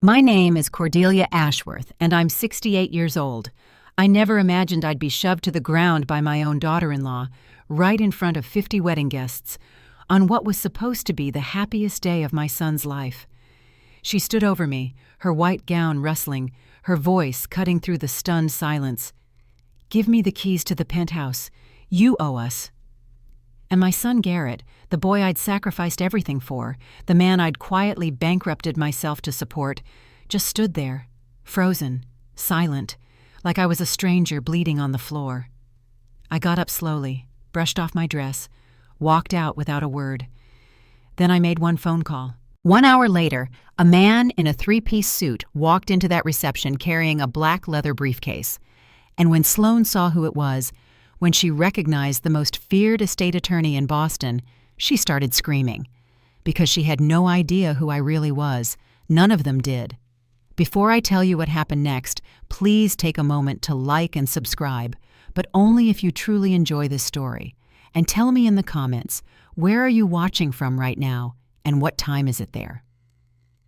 My name is Cordelia Ashworth, and I'm 68 years old. I never imagined I'd be shoved to the ground by my own daughter-in-law, right in front of 50 wedding guests, on what was supposed to be the happiest day of my son's life. She stood over me, her white gown rustling, her voice cutting through the stunned silence. "Give me the keys to the penthouse. You owe us." And my son Garrett, the boy I'd sacrificed everything for, the man I'd quietly bankrupted myself to support, just stood there, frozen, silent, like I was a stranger bleeding on the floor. I got up slowly, brushed off my dress, walked out without a word. Then I made one phone call. 1 hour later, a man in a three-piece suit walked into that reception carrying a black leather briefcase. And when Sloan saw who it was, when she recognized the most feared estate attorney in Boston, she started screaming. Because she had no idea who I really was. None of them did. Before I tell you what happened next, please take a moment to like and subscribe, but only if you truly enjoy this story. And tell me in the comments, where are you watching from right now, and what time is it there?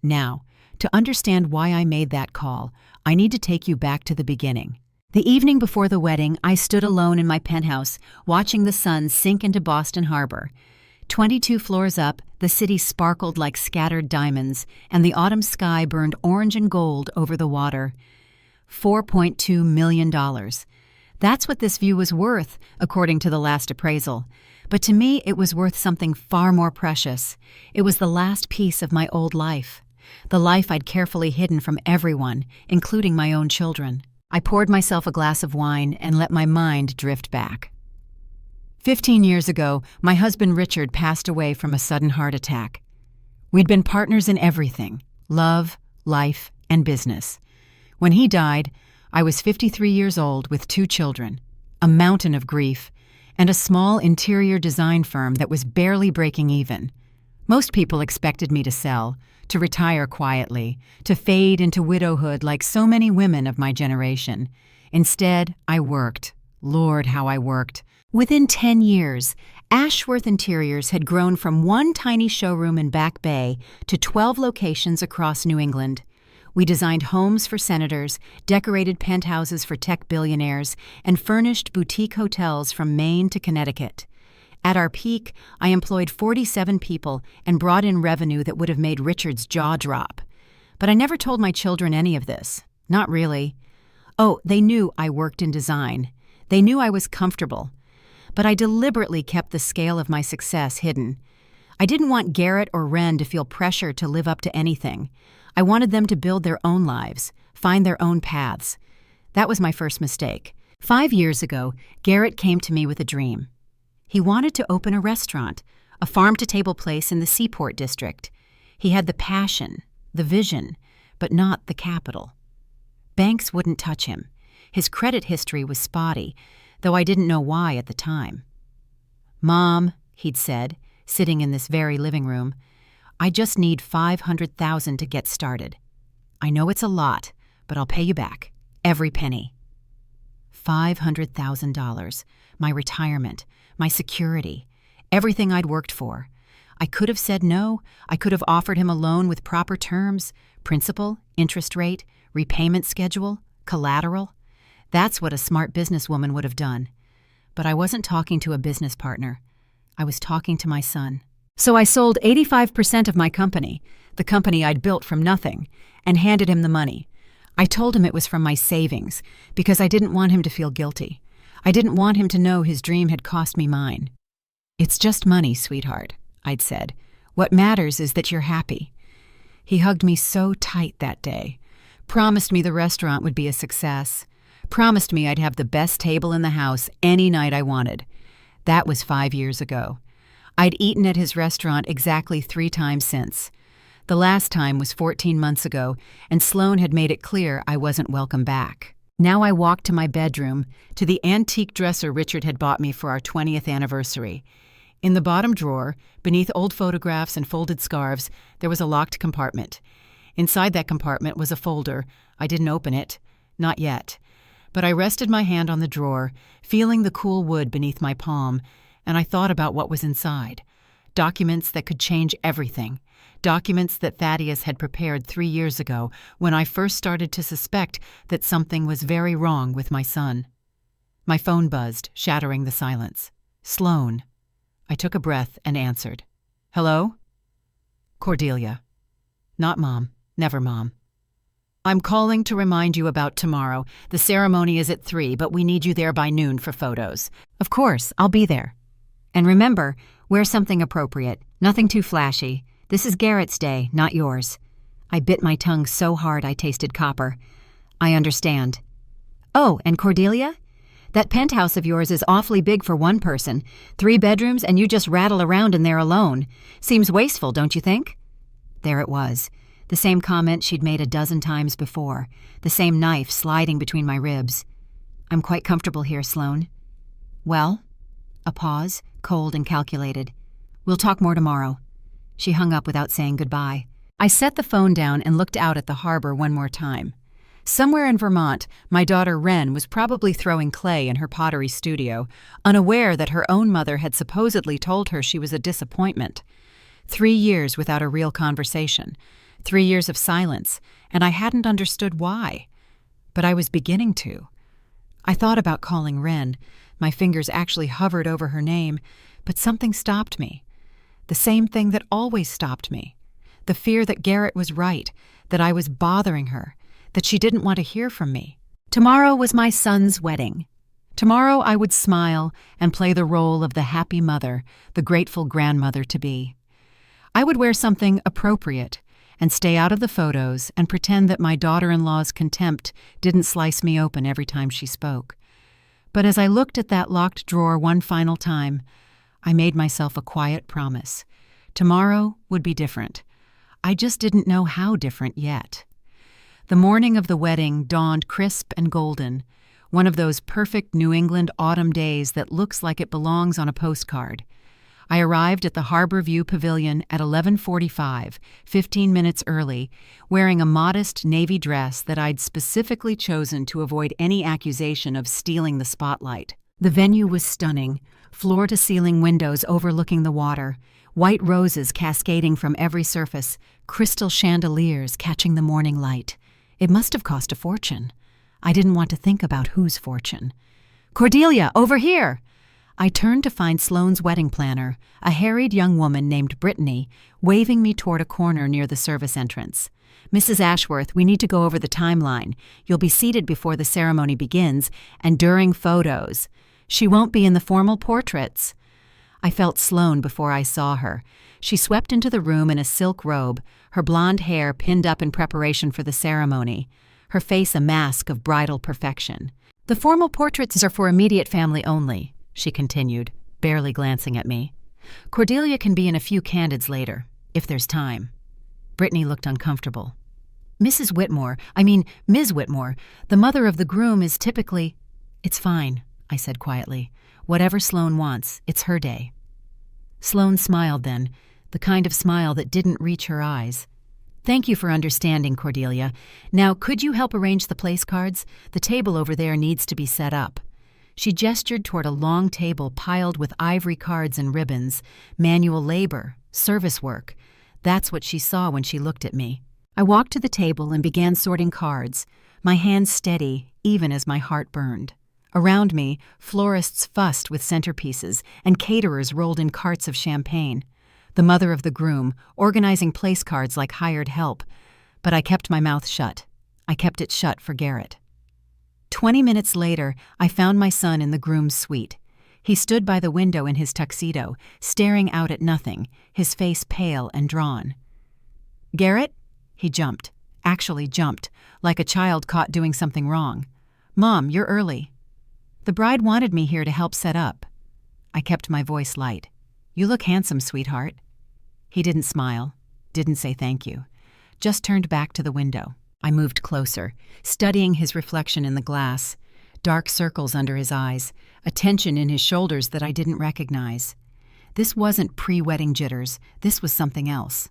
Now, to understand why I made that call, I need to take you back to the beginning. The evening before the wedding, I stood alone in my penthouse, watching the sun sink into Boston Harbor. 22 floors up, the city sparkled like scattered diamonds, and the autumn sky burned orange and gold over the water. $4.2 million. That's what this view was worth, according to the last appraisal. But to me, it was worth something far more precious. It was the last piece of my old life. The life I'd carefully hidden from everyone, including my own children. I poured myself a glass of wine and let my mind drift back. 15 years ago, my husband Richard passed away from a sudden heart attack. We'd been partners in everything: love, life, and business. When he died, I was 53 years old with 2 children, a mountain of grief, and a small interior design firm that was barely breaking even. Most people expected me to sell, to retire quietly, to fade into widowhood like so many women of my generation. Instead, I worked. Lord, how I worked. Within 10 years, Ashworth Interiors had grown from one tiny showroom in Back Bay to 12 locations across New England. We designed homes for senators, decorated penthouses for tech billionaires, and furnished boutique hotels from Maine to Connecticut. At our peak, I employed 47 people and brought in revenue that would have made Richard's jaw drop. But I never told my children any of this. Not really. Oh, they knew I worked in design. They knew I was comfortable. But I deliberately kept the scale of my success hidden. I didn't want Garrett or Ren to feel pressure to live up to anything. I wanted them to build their own lives, find their own paths. That was my first mistake. 5 years ago, Garrett came to me with a dream. He wanted to open a restaurant, a farm-to-table place in the Seaport District. He had the passion, the vision, but not the capital. Banks wouldn't touch him. His credit history was spotty, though I didn't know why at the time. "Mom," he'd said, sitting in this very living room, "I just need $500,000 to get started. I know it's a lot, but I'll pay you back, every penny." $500,000, my retirement, my security, everything I'd worked for. I could have said no. I could have offered him a loan with proper terms, principal, interest rate, repayment schedule, collateral. That's what a smart businesswoman would have done. But I wasn't talking to a business partner. I was talking to my son. So I sold 85% of my company, the company I'd built from nothing, and handed him the money. I told him it was from my savings, because I didn't want him to feel guilty. I didn't want him to know his dream had cost me mine. "It's just money, sweetheart," I'd said. "What matters is that you're happy." He hugged me so tight that day, promised me the restaurant would be a success, promised me I'd have the best table in the house any night I wanted. That was 5 years ago. I'd eaten at his restaurant exactly 3 times since. The last time was 14 months ago, and Sloan had made it clear I wasn't welcome back. Now I walked to my bedroom, to the antique dresser Richard had bought me for our 20th anniversary. In the bottom drawer, beneath old photographs and folded scarves, there was a locked compartment. Inside that compartment was a folder. I didn't open it. Not yet. But I rested my hand on the drawer, feeling the cool wood beneath my palm, and I thought about what was inside. Documents that could change everything. Documents that Thaddeus had prepared 3 years ago when I first started to suspect that something was very wrong with my son. My phone buzzed, shattering the silence. Sloan. I took a breath and answered. Hello? Cordelia. Not Mom. Never Mom. I'm calling to remind you about tomorrow. The ceremony is at 3, but we need you there by noon for photos. Of course, I'll be there. And remember, wear something appropriate. Nothing too flashy. This is Garrett's day, not yours. I bit my tongue so hard I tasted copper. I understand. Oh, and Cordelia? That penthouse of yours is awfully big for one person. 3 bedrooms and you just rattle around in there alone. Seems wasteful, don't you think? There it was. The same comment she'd made a dozen times before. The same knife sliding between my ribs. I'm quite comfortable here, Sloan. Well? A pause, cold and calculated. We'll talk more tomorrow. She hung up without saying goodbye. I set the phone down and looked out at the harbor one more time. Somewhere in Vermont, my daughter Wren was probably throwing clay in her pottery studio, unaware that her own mother had supposedly told her she was a disappointment. 3 years without a real conversation. 3 years of silence, and I hadn't understood why. But I was beginning to. I thought about calling Wren. My fingers actually hovered over her name, but something stopped me. The same thing that always stopped me. The fear that Garrett was right, that I was bothering her, that she didn't want to hear from me. Tomorrow was my son's wedding. Tomorrow I would smile and play the role of the happy mother, the grateful grandmother-to-be. I would wear something appropriate and stay out of the photos and pretend that my daughter-in-law's contempt didn't slice me open every time she spoke. But as I looked at that locked drawer one final time, I made myself a quiet promise. Tomorrow would be different. I just didn't know how different yet. The morning of the wedding dawned crisp and golden, one of those perfect New England autumn days that looks like it belongs on a postcard. I arrived at the Harbor View Pavilion at 11:45, 15 minutes early, wearing a modest navy dress that I'd specifically chosen to avoid any accusation of stealing the spotlight. The venue was stunning, floor-to-ceiling windows overlooking the water, white roses cascading from every surface, crystal chandeliers catching the morning light. It must have cost a fortune. I didn't want to think about whose fortune. Cordelia, over here! I turned to find Sloan's wedding planner, a harried young woman named Brittany, waving me toward a corner near the service entrance. Mrs. Ashworth, we need to go over the timeline. You'll be seated before the ceremony begins and during photos. She won't be in the formal portraits. I felt Sloan before I saw her. She swept into the room in a silk robe, her blonde hair pinned up in preparation for the ceremony, her face a mask of bridal perfection. The formal portraits are for immediate family only, she continued, barely glancing at me. Cordelia can be in a few candids later, if there's time. Brittany looked uncomfortable. Ms. Whitmore, the mother of the groom is typically— It's fine, I said quietly. Whatever Sloan wants, it's her day. Sloan smiled then, the kind of smile that didn't reach her eyes. Thank you for understanding, Cordelia. Now, could you help arrange the place cards? The table over there needs to be set up. She gestured toward a long table piled with ivory cards and ribbons, manual labor, service work. That's what she saw when she looked at me. I walked to the table and began sorting cards, my hands steady, even as my heart burned. Around me, florists fussed with centerpieces, and caterers rolled in carts of champagne. The mother of the groom, organizing place cards like hired help. But I kept my mouth shut. I kept it shut for Garrett. 20 minutes later, I found my son in the groom's suite. He stood by the window in his tuxedo, staring out at nothing, his face pale and drawn. Garrett? He jumped, actually jumped, like a child caught doing something wrong. Mom, you're early. The bride wanted me here to help set up. I kept my voice light. You look handsome, sweetheart. He didn't smile, didn't say thank you, just turned back to the window. I moved closer, studying his reflection in the glass, dark circles under his eyes, a tension in his shoulders that I didn't recognize. This wasn't pre-wedding jitters, this was something else.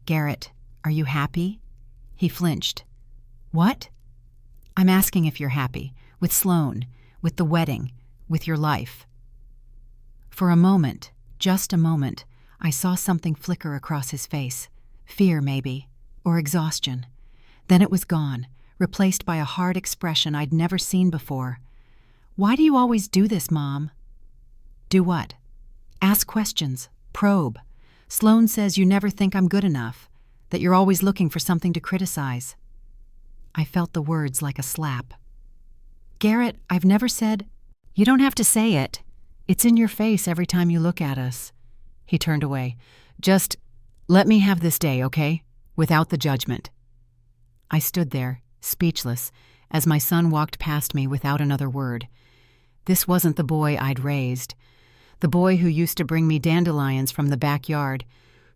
Garrett, are you happy? He flinched. What? I'm asking if you're happy, with Sloan, with the wedding, with your life. For a moment, just a moment, I saw something flicker across his face. Fear, maybe, or exhaustion. Then it was gone, replaced by a hard expression I'd never seen before. "Why do you always do this, Mom?" "Do what?" "Ask questions. Probe. Sloan says you never think I'm good enough, that you're always looking for something to criticize." I felt the words like a slap. "Garrett, I've never said—" "You don't have to say it. It's in your face every time you look at us." He turned away. "Just let me have this day, okay? Without the judgment." I stood there, speechless, as my son walked past me without another word. This wasn't the boy I'd raised. The boy who used to bring me dandelions from the backyard,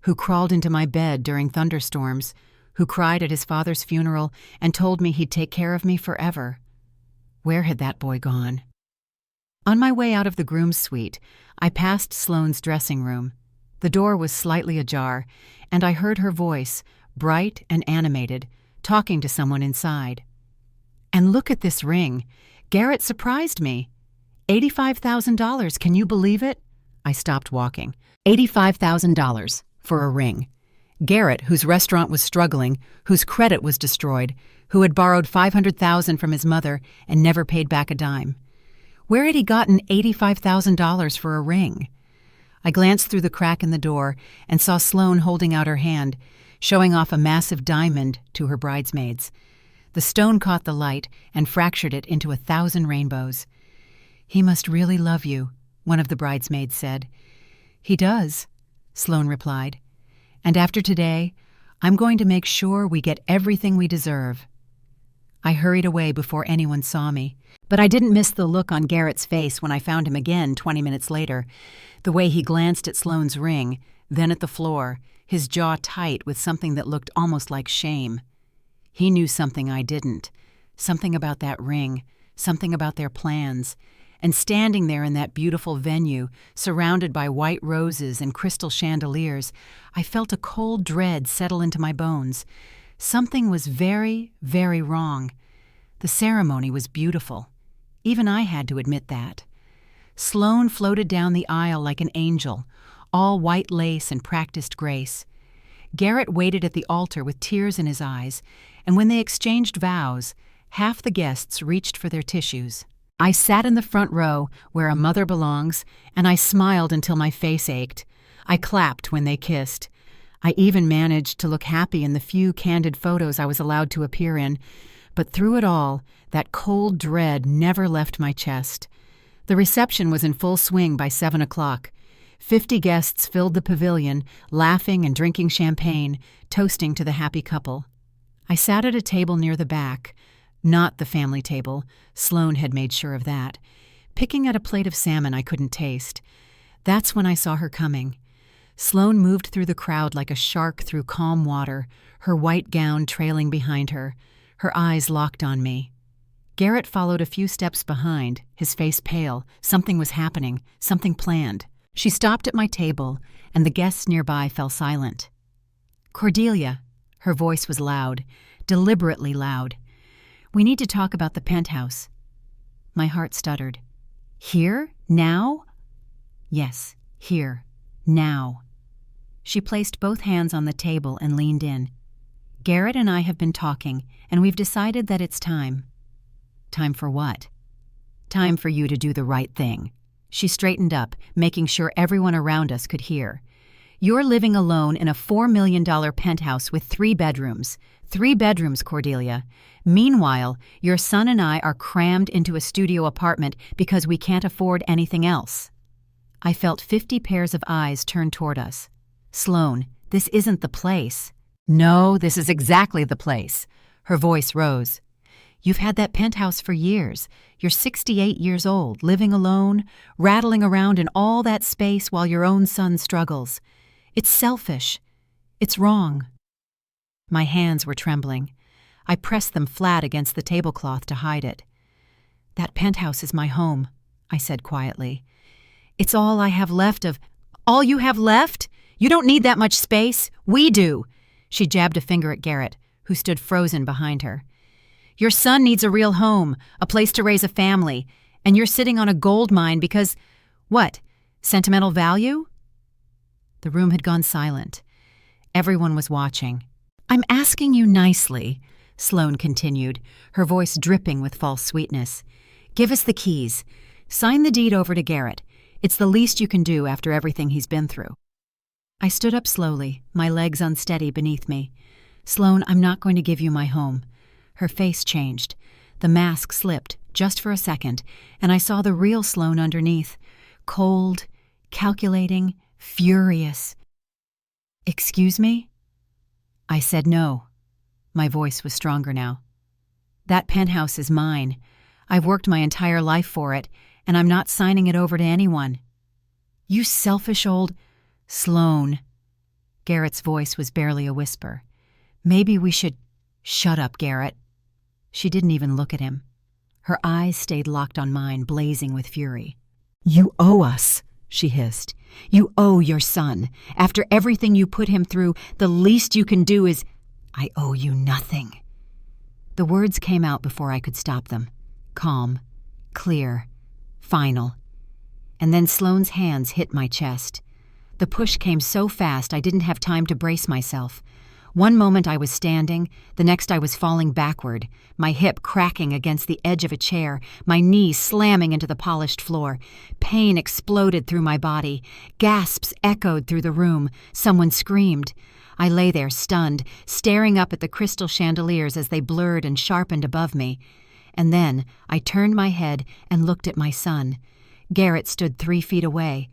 who crawled into my bed during thunderstorms, who cried at his father's funeral and told me he'd take care of me forever. Where had that boy gone? On my way out of the groom's suite, I passed Sloane's dressing room. The door was slightly ajar, and I heard her voice, bright and animated, talking to someone inside. "And look at this ring. Garrett surprised me. $85,000, can you believe it?" I stopped walking. $85,000 for a ring. Garrett, whose restaurant was struggling, whose credit was destroyed, who had borrowed $500,000 from his mother and never paid back a dime. Where had he gotten $85,000 for a ring? I glanced through the crack in the door and saw Sloane holding out her hand, showing off a massive diamond to her bridesmaids. The stone caught the light and fractured it into 1,000 rainbows. "He must really love you," one of the bridesmaids said. "He does," Sloane replied. "And after today, I'm going to make sure we get everything we deserve." I hurried away before anyone saw me, but I didn't miss the look on Garrett's face when I found him again 20 minutes later, the way he glanced at Sloane's ring, then at the floor, his jaw tight with something that looked almost like shame. He knew something I didn't, something about that ring, something about their plans. And standing there in that beautiful venue, surrounded by white roses and crystal chandeliers, I felt a cold dread settle into my bones. Something was very, very wrong. The ceremony was beautiful. Even I had to admit that. Sloane floated down the aisle like an angel, all white lace and practiced grace. Garrett waited at the altar with tears in his eyes, and when they exchanged vows, half the guests reached for their tissues. I sat in the front row, where a mother belongs, and I smiled until my face ached. I clapped when they kissed. I even managed to look happy in the few candid photos I was allowed to appear in, but through it all, that cold dread never left my chest. The reception was in full swing by 7 o'clock. 50 guests filled the pavilion, laughing and drinking champagne, toasting to the happy couple. I sat at a table near the back, not the family table, Sloane had made sure of that, picking at a plate of salmon I couldn't taste. That's when I saw her coming. Sloane moved through the crowd like a shark through calm water, her white gown trailing behind her, her eyes locked on me. Garrett followed a few steps behind, his face pale. Something was happening, something planned. She stopped at my table, and the guests nearby fell silent. "Cordelia," her voice was loud, deliberately loud. "We need to talk about the penthouse." My heart stuttered. "Here? Now?" "Yes, here. Now." She placed both hands on the table and leaned in. "Garrett and I have been talking, and we've decided that it's time." "Time for what?" "Time for you to do the right thing." She straightened up, making sure everyone around us could hear. "You're living alone in a $4 million penthouse with 3 bedrooms. 3 bedrooms, Cordelia. Meanwhile, your son and I are crammed into a studio apartment because we can't afford anything else." I felt 50 pairs of eyes turn toward us. "Sloane, this isn't the place." "No, this is exactly the place." Her voice rose. "You've had that penthouse for years. You're 68 years old, living alone, rattling around in all that space while your own son struggles. It's selfish. It's wrong." My hands were trembling. I pressed them flat against the tablecloth to hide it. "That penthouse is my home," I said quietly. "It's all I have left of—" "All you have left? You don't need that much space. We do." She jabbed a finger at Garrett, who stood frozen behind her. "Your son needs a real home, a place to raise a family, and you're sitting on a gold mine because— what? Sentimental value?" The room had gone silent. Everyone was watching. "I'm asking you nicely," Sloane continued, her voice dripping with false sweetness. "Give us the keys. Sign the deed over to Garrett. It's the least you can do after everything he's been through." I stood up slowly, my legs unsteady beneath me. "Sloane, I'm not going to give you my home." Her face changed. The mask slipped, just for a second, and I saw the real Sloane underneath. Cold, calculating, furious. "Excuse me?" I said no. My voice was stronger now. "That penthouse is mine. I've worked my entire life for it, and I'm not signing it over to anyone." "You selfish old—" "Sloane." Garrett's voice was barely a whisper. "Maybe we should—" "Shut up, Garrett." She didn't even look at him. Her eyes stayed locked on mine, blazing with fury. "You owe us," she hissed. "You owe your son. After everything you put him through, the least you can do is—" "I owe you nothing." The words came out before I could stop them. Calm, clear, final. And then Sloane's hands hit my chest. The push came so fast I didn't have time to brace myself. One moment I was standing, the next I was falling backward, my hip cracking against the edge of a chair, my knee slamming into the polished floor. Pain exploded through my body. Gasps echoed through the room. Someone screamed. I lay there stunned, staring up at the crystal chandeliers as they blurred and sharpened above me. And then I turned my head and looked at my son. Garrett stood 3 feet away,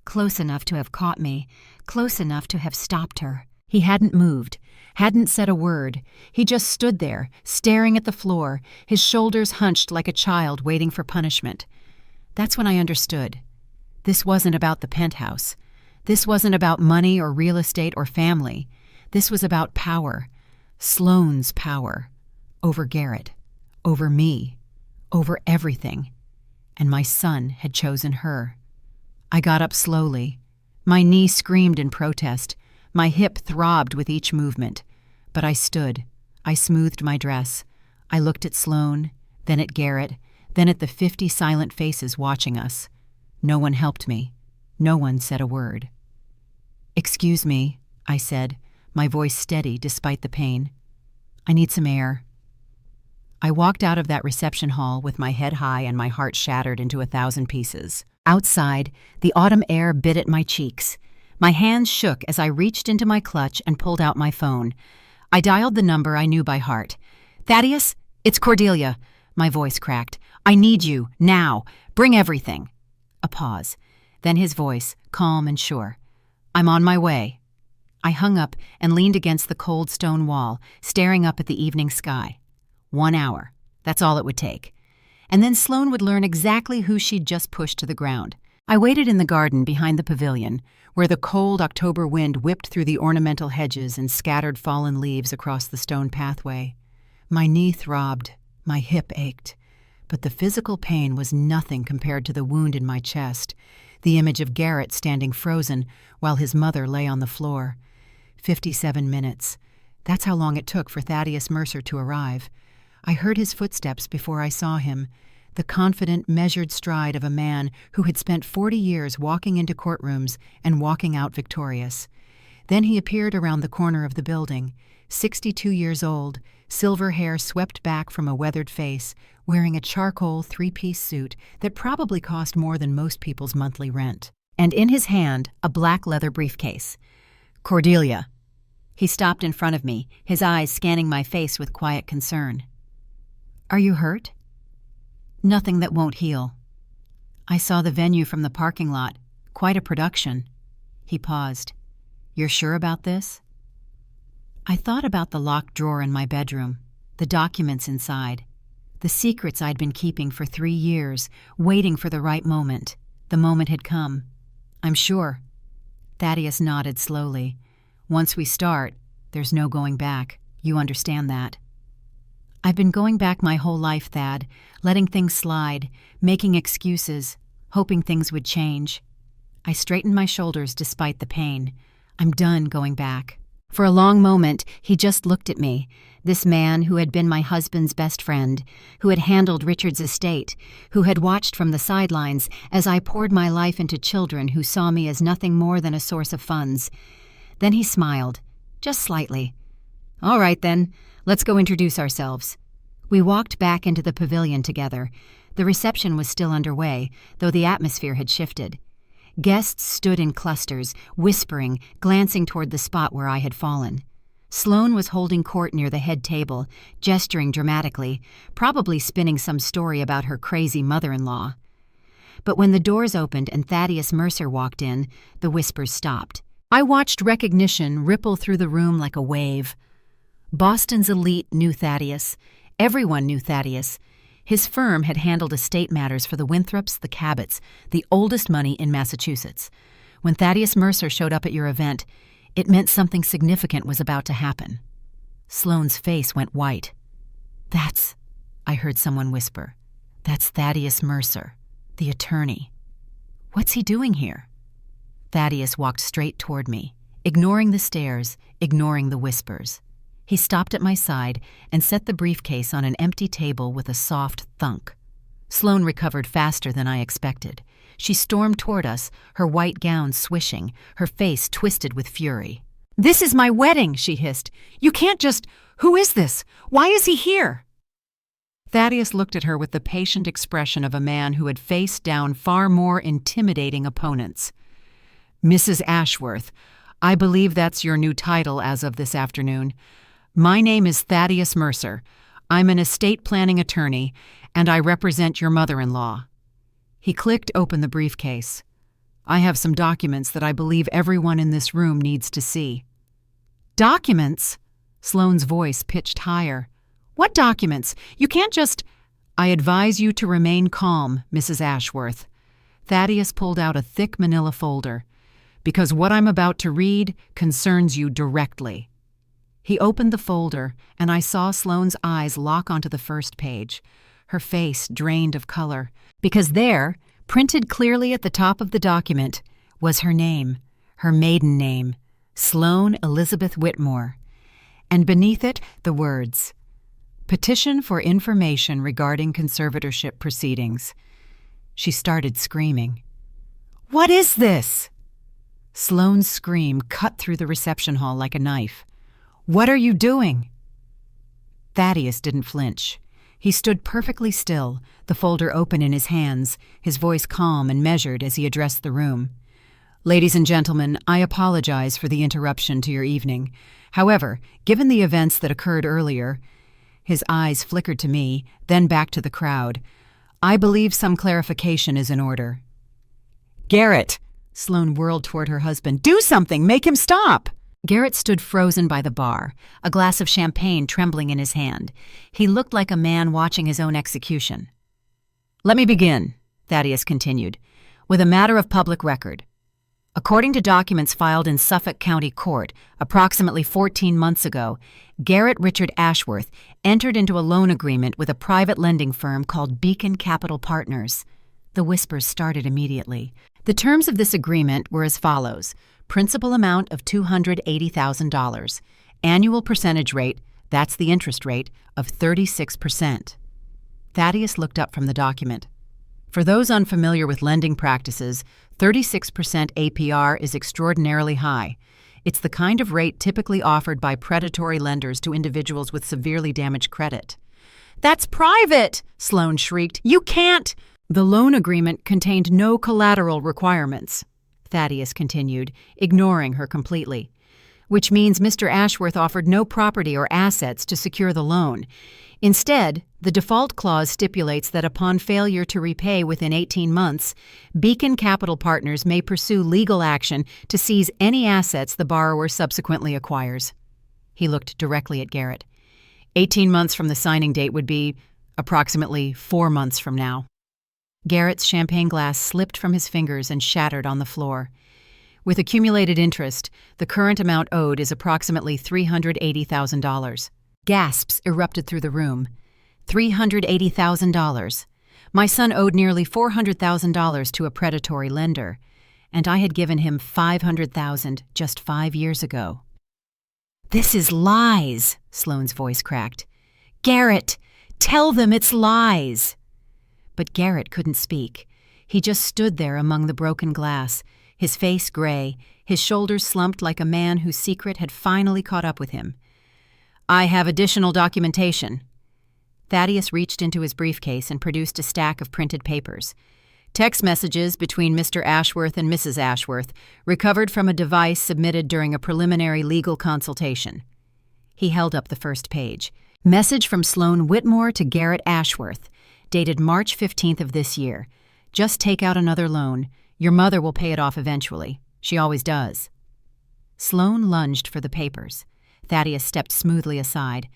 close enough to have caught me, close enough to have stopped her. He hadn't moved, hadn't said a word. He just stood there, staring at the floor, his shoulders hunched like a child waiting for punishment. That's when I understood. This wasn't about the penthouse. This wasn't about money or real estate or family. This was about power. Sloane's power. Over Garrett. Over me. Over everything. And my son had chosen her. I got up slowly. My knee screamed in protest. My hip throbbed with each movement. But I stood. I smoothed my dress. I looked at Sloane, then at Garrett, then at the 50 silent faces watching us. No one helped me. No one said a word. "Excuse me," I said, my voice steady despite the pain. "I need some air." I walked out of that reception hall with my head high and my heart shattered into 1,000 pieces. Outside, the autumn air bit at my cheeks. My hands shook as I reached into my clutch and pulled out my phone. I dialed the number I knew by heart. "Thaddeus, it's Cordelia." My voice cracked. "I need you, now. Bring everything." A pause. Then his voice, calm and sure. "I'm on my way." I hung up and leaned against the cold stone wall, staring up at the evening sky. 1 hour. That's all it would take. And then Sloane would learn exactly who she'd just pushed to the ground. I waited in the garden behind the pavilion, where the cold October wind whipped through the ornamental hedges and scattered fallen leaves across the stone pathway. My knee throbbed, my hip ached, but the physical pain was nothing compared to the wound in my chest, the image of Garrett standing frozen while his mother lay on the floor. 57 minutes. That's how long it took for Thaddeus Mercer to arrive. I heard his footsteps before I saw him, the confident, measured stride of a man who had spent 40 years walking into courtrooms and walking out victorious. Then he appeared around the corner of the building, 62 years old, silver hair swept back from a weathered face, wearing a charcoal 3-piece suit that probably cost more than most people's monthly rent. And in his hand, a black leather briefcase. "Cordelia." He stopped in front of me, his eyes scanning my face with quiet concern. "Are you hurt?" "Nothing that won't heal." "I saw the venue from the parking lot. Quite a production." He paused. "You're sure about this?" I thought about the locked drawer in my bedroom, the documents inside, the secrets I'd been keeping for 3 years, waiting for the right moment. The moment had come. "I'm sure." Thaddeus nodded slowly. "Once we start, there's no going back. You understand that." "I've been going back my whole life, Thad, letting things slide, making excuses, hoping things would change." I straightened my shoulders despite the pain. "I'm done going back. For a long moment, he just looked at me, this man who had been my husband's best friend, who had handled Richard's estate, who had watched from the sidelines as I poured my life into children who saw me as nothing more than a source of funds. Then he smiled, just slightly. "All right, then, let's go introduce ourselves." We walked back into the pavilion together. The reception was still underway, though the atmosphere had shifted. Guests stood in clusters, whispering, glancing toward the spot where I had fallen. Sloane was holding court near the head table, gesturing dramatically, probably spinning some story about her crazy mother-in-law. But when the doors opened and Thaddeus Mercer walked in, the whispers stopped. I watched recognition ripple through the room like a wave. Boston's elite knew Thaddeus. Everyone knew Thaddeus. His firm had handled estate matters for the Winthrops, the Cabots, the oldest money in Massachusetts. When Thaddeus Mercer showed up at your event, it meant something significant was about to happen. Sloane's face went white. I heard someone whisper. "That's Thaddeus Mercer, the attorney. What's he doing here?" Thaddeus walked straight toward me, ignoring the stares, ignoring the whispers. He stopped at my side and set the briefcase on an empty table with a soft thunk. Sloane recovered faster than I expected. She stormed toward us, her white gown swishing, her face twisted with fury. "This is my wedding," she hissed. "You can't just— Who is this? Why is he here?" Thaddeus looked at her with the patient expression of a man who had faced down far more intimidating opponents. "Mrs. Ashworth, I believe that's your new title as of this afternoon. My name is Thaddeus Mercer. I'm an estate planning attorney, and I represent your mother-in-law." He clicked open the briefcase. "I have some documents that I believe everyone in this room needs to see." "Documents?" Sloane's voice pitched higher. "What documents? You can't just—" "I advise you to remain calm, Mrs. Ashworth." Thaddeus pulled out a thick manila folder. "Because what I'm about to read concerns you directly." He opened the folder, and I saw Sloane's eyes lock onto the first page. Her face drained of color, because there, printed clearly at the top of the document, was her name, her maiden name, Sloane Elizabeth Whitmore. And beneath it, the words, "Petition for information regarding conservatorship proceedings." She started screaming. "What is this?" Sloane's scream cut through the reception hall like a knife. "What are you doing?" Thaddeus didn't flinch. He stood perfectly still, the folder open in his hands, his voice calm and measured as he addressed the room. "Ladies and gentlemen, I apologize for the interruption to your evening. However, given the events that occurred earlier," his eyes flickered to me, then back to the crowd, "I believe some clarification is in order." "Garrett!" Sloane whirled toward her husband. "Do something! Make him stop!" Garrett stood frozen by the bar, a glass of champagne trembling in his hand. He looked like a man watching his own execution. "Let me begin," Thaddeus continued, "with a matter of public record. According to documents filed in Suffolk County Court approximately 14 months ago, Garrett Richard Ashworth entered into a loan agreement with a private lending firm called Beacon Capital Partners." The whispers started immediately. The terms of this agreement were as follows. Principal amount of $280,000. Annual percentage rate, that's the interest rate, of 36%. Thaddeus looked up from the document. For those unfamiliar with lending practices, 36% APR is extraordinarily high. It's the kind of rate typically offered by predatory lenders to individuals with severely damaged credit. "That's private!" Sloane shrieked. "You can't—" "The loan agreement contained no collateral requirements," Thaddeus continued, ignoring her completely, "which means Mr. Ashworth offered no property or assets to secure the loan. Instead, the default clause stipulates that upon failure to repay within 18 months, Beacon Capital Partners may pursue legal action to seize any assets the borrower subsequently acquires." He looked directly at Garrett. 18 months from the signing date would be approximately 4 months from now. Garrett's champagne glass slipped from his fingers and shattered on the floor. With accumulated interest, the current amount owed is approximately $380,000. Gasps erupted through the room. $380,000. My son owed nearly $400,000 to a predatory lender, and I had given him $500,000 just 5 years ago. "This is lies," Sloane's voice cracked. "Garrett, tell them it's lies." But Garrett couldn't speak. He just stood there among the broken glass, his face gray, his shoulders slumped like a man whose secret had finally caught up with him. "I have additional documentation." Thaddeus reached into his briefcase and produced a stack of printed papers. Text messages between Mr. Ashworth and Mrs. Ashworth, recovered from a device submitted during a preliminary legal consultation. He held up the first page. Message from Sloane Whitmore to Garrett Ashworth, dated March 15th of this year. "Just take out another loan. Your mother will pay it off eventually. She always does." Sloane lunged for the papers. Thaddeus stepped smoothly aside.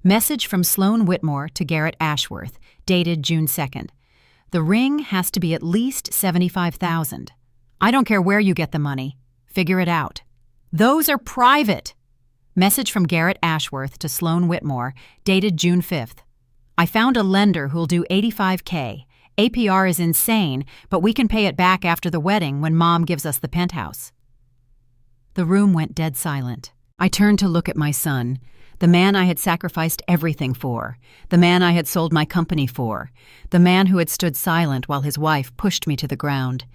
Message from Sloane Whitmore to Garrett Ashworth, dated June 2nd. "The ring has to be at least $75,000. I don't care where you get the money. Figure it out." "Those are private." Message from Garrett Ashworth to Sloane Whitmore, dated June 5th. "I found a lender who'll do $85K. APR is insane, but we can pay it back after the wedding when Mom gives us the penthouse." The room went dead silent. I turned to look at my son, the man I had sacrificed everything for, the man I had sold my company for, the man who had stood silent while his wife pushed me to the ground.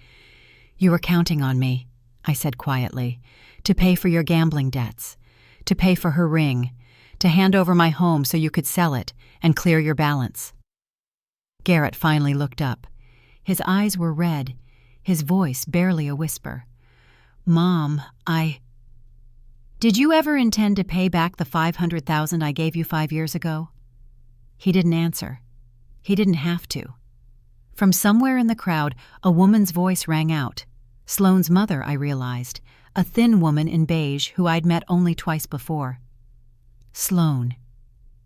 "You were counting on me," I said quietly, "to pay for your gambling debts, to pay for her ring, to hand over my home so you could sell it and clear your balance." Garrett finally looked up. His eyes were red, his voice barely a whisper. "Mom, Did you ever intend to pay back the $500,000 I gave you 5 years ago?" He didn't answer. He didn't have to. From somewhere in the crowd, a woman's voice rang out. Sloane's mother, I realized, a thin woman in beige who I'd met only twice before. "Sloane,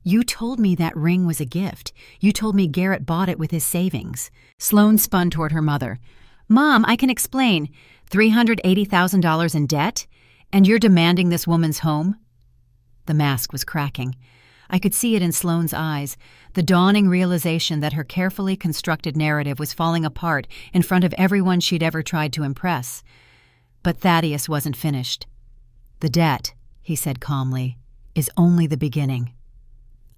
you told me that ring was a gift. You told me Garrett bought it with his savings." Sloane spun toward her mother. "Mom, I can explain. $380,000 in debt? And you're demanding this woman's home?" The mask was cracking. I could see it in Sloane's eyes, the dawning realization that her carefully constructed narrative was falling apart in front of everyone she'd ever tried to impress. But Thaddeus wasn't finished. "The debt," he said calmly, "is only the beginning.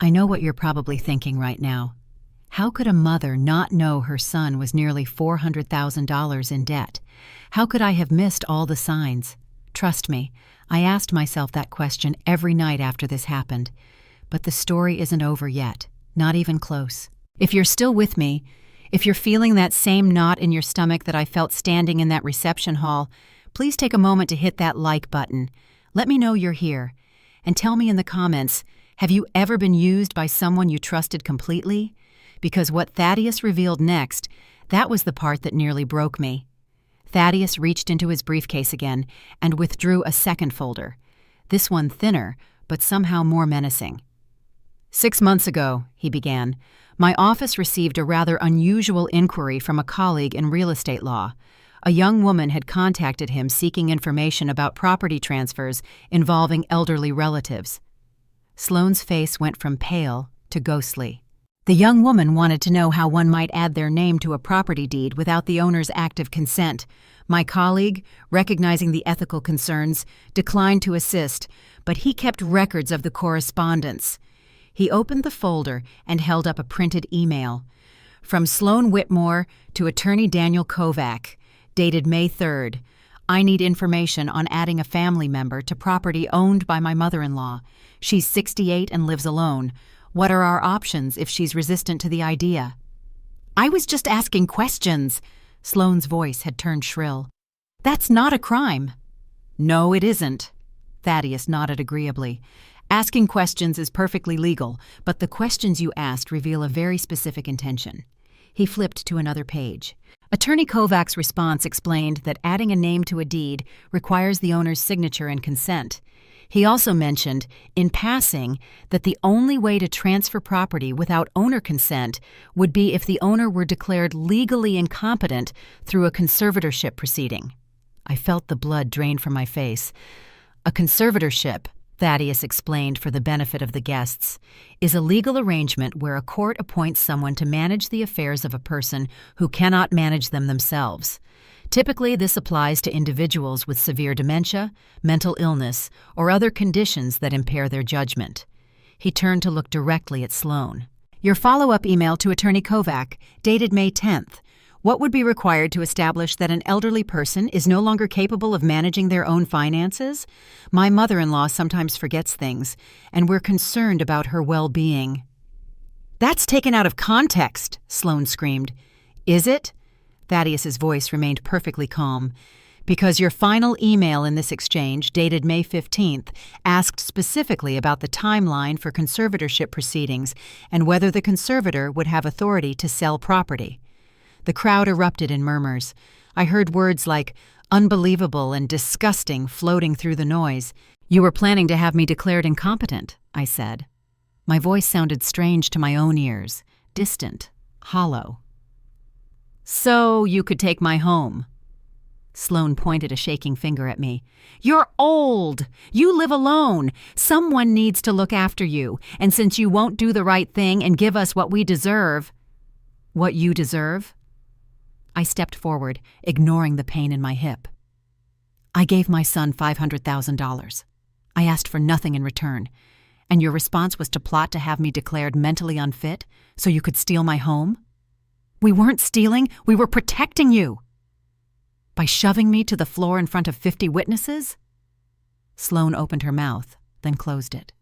I know what you're probably thinking right now. How could a mother not know her son was nearly $400,000 in debt? How could I have missed all the signs? Trust me, I asked myself that question every night after this happened. But the story isn't over yet, not even close. If you're still with me, if you're feeling that same knot in your stomach that I felt standing in that reception hall, please take a moment to hit that like button. Let me know you're here. And tell me in the comments, have you ever been used by someone you trusted completely? Because what Thaddeus revealed next, that was the part that nearly broke me. Thaddeus reached into his briefcase again and withdrew a second folder, this one thinner, but somehow more menacing. 6 months ago, he began, my office received a rather unusual inquiry from a colleague in real estate law. A young woman had contacted him seeking information about property transfers involving elderly relatives. Sloane's face went from pale to ghostly. The young woman wanted to know how one might add their name to a property deed without the owner's active consent. My colleague, recognizing the ethical concerns, declined to assist, but he kept records of the correspondence. He opened the folder and held up a printed email. From Sloane Whitmore to Attorney Daniel Kovac, dated May 3rd. I need information on adding a family member to property owned by my mother-in-law. She's 68 and lives alone. What are our options if she's resistant to the idea? I was just asking questions. Sloane's voice had turned shrill. That's not a crime. No, it isn't. Thaddeus nodded agreeably. Asking questions is perfectly legal, but the questions you asked reveal a very specific intention. He flipped to another page. Attorney Kovac's response explained that adding a name to a deed requires the owner's signature and consent. He also mentioned, in passing, that the only way to transfer property without owner consent would be if the owner were declared legally incompetent through a conservatorship proceeding. I felt the blood drain from my face. A conservatorship, Thaddeus explained for the benefit of the guests, is a legal arrangement where a court appoints someone to manage the affairs of a person who cannot manage them themselves. Typically, this applies to individuals with severe dementia, mental illness, or other conditions that impair their judgment. He turned to look directly at Sloane. Your follow-up email to Attorney Kovac, dated May 10th. What would be required to establish that an elderly person is no longer capable of managing their own finances? My mother-in-law sometimes forgets things, and we're concerned about her well-being. That's taken out of context, Sloane screamed. Is it? Thaddeus's voice remained perfectly calm. Because your final email in this exchange, dated May 15th, asked specifically about the timeline for conservatorship proceedings and whether the conservator would have authority to sell property. The crowd erupted in murmurs. I heard words like unbelievable and disgusting floating through the noise. You were planning to have me declared incompetent, I said. My voice sounded strange to my own ears, distant, hollow. So you could take my home. Sloane pointed a shaking finger at me. You're old. You live alone. Someone needs to look after you. And since you won't do the right thing and give us what we deserve... What you deserve? I stepped forward, ignoring the pain in my hip. I gave my son $500,000. I asked for nothing in return. And your response was to plot to have me declared mentally unfit so you could steal my home? We weren't stealing. We were protecting you. By shoving me to the floor in front of 50 witnesses? Sloane opened her mouth, then closed it.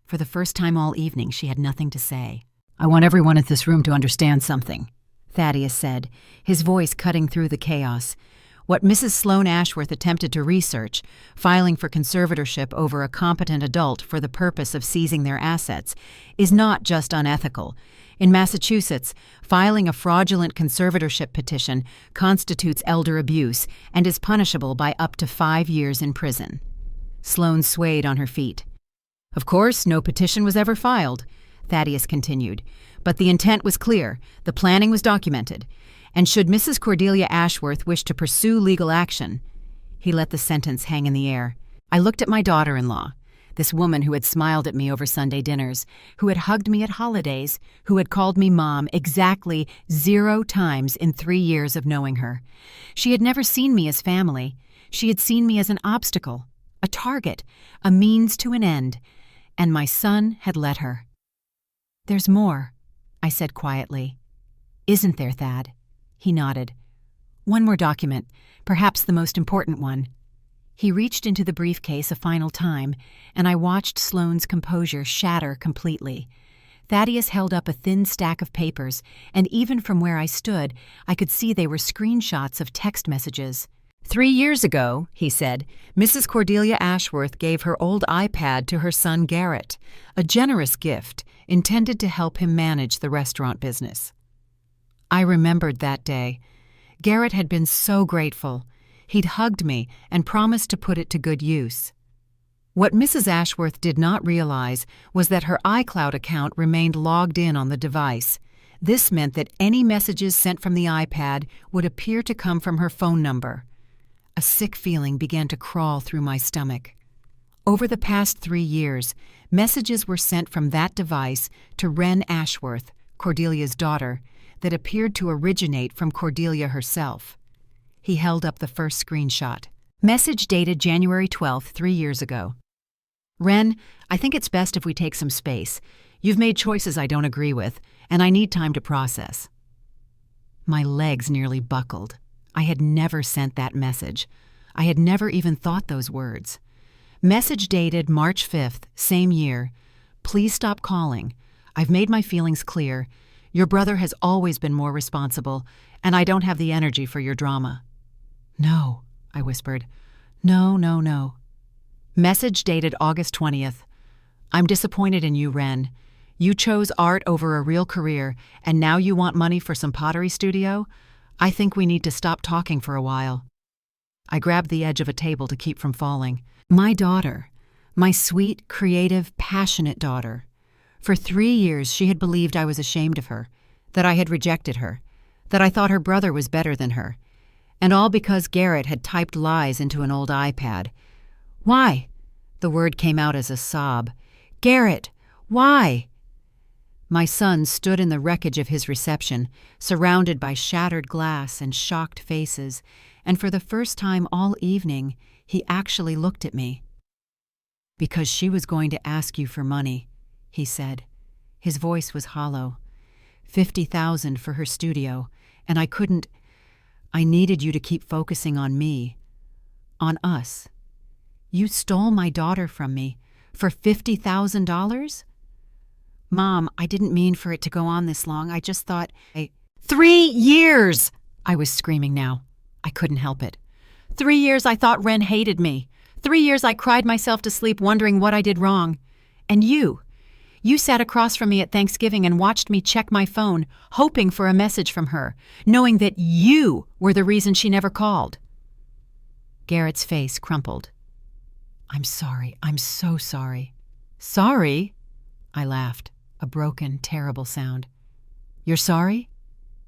For the first time all evening, she had nothing to say. I want everyone in this room to understand something, Thaddeus said, his voice cutting through the chaos. What Mrs. Sloane Ashworth attempted to research, filing for conservatorship over a competent adult for the purpose of seizing their assets, is not just unethical. In Massachusetts, filing a fraudulent conservatorship petition constitutes elder abuse and is punishable by up to 5 years in prison. Sloane swayed on her feet. Of course, no petition was ever filed, Thaddeus continued, but the intent was clear, the planning was documented, and should Mrs. Cordelia Ashworth wish to pursue legal action... He let the sentence hang in the air. I looked at my daughter-in-law, this woman who had smiled at me over Sunday dinners, who had hugged me at holidays, who had called me Mom exactly 0 times in 3 years of knowing her. She had never seen me as family. She had seen me as an obstacle, a target, a means to an end, and my son had let her. There's more, I said quietly. Isn't there, Thad? He nodded. One more document, perhaps the most important one. He reached into the briefcase a final time, and I watched Sloane's composure shatter completely. Thaddeus held up a thin stack of papers, and even from where I stood, I could see they were screenshots of text messages. 3 years ago, he said, Mrs. Cordelia Ashworth gave her old iPad to her son Garrett, a generous gift intended to help him manage the restaurant business. I remembered that day. Garrett had been so grateful. He'd hugged me and promised to put it to good use. What Mrs. Ashworth did not realize was that her iCloud account remained logged in on the device. This meant that any messages sent from the iPad would appear to come from her phone number. A sick feeling began to crawl through my stomach. Over the past 3 years, messages were sent from that device to Wren Ashworth, Cordelia's daughter, that appeared to originate from Cordelia herself. He held up the first screenshot. Message dated January 12th, 3 years ago. Wren, I think it's best if we take some space. You've made choices I don't agree with, and I need time to process. My legs nearly buckled. I had never sent that message. I had never even thought those words. Message dated March 5th, same year. Please stop calling. I've made my feelings clear. Your brother has always been more responsible, and I don't have the energy for your drama. No, I whispered. No, no, no. Message dated August 20th. I'm disappointed in you, Wren. You chose art over a real career, and now you want money for some pottery studio? I think we need to stop talking for a while. I grabbed the edge of a table to keep from falling. My daughter. My sweet, creative, passionate daughter. For 3 years she had believed I was ashamed of her, that I had rejected her, that I thought her brother was better than her. And all because Garrett had typed lies into an old iPad. Why? The word came out as a sob. Garrett, why? My son stood in the wreckage of his reception, surrounded by shattered glass and shocked faces, and for the first time all evening, he actually looked at me. "Because she was going to ask you for money," he said. His voice was hollow. "50,000 for her studio, and I needed you to keep focusing on me, on us. You stole my daughter from me for $50,000? Mom, I didn't mean for it to go on this long. I just thought, 3 years!" I was screaming now. I couldn't help it. 3 years I thought Ren hated me. 3 years I cried myself to sleep wondering what I did wrong. And you sat across from me at Thanksgiving and watched me check my phone, hoping for a message from her, knowing that you were the reason she never called. Garrett's face crumpled. "I'm sorry. I'm so sorry." "Sorry?" I laughed, a broken, terrible sound. "You're sorry?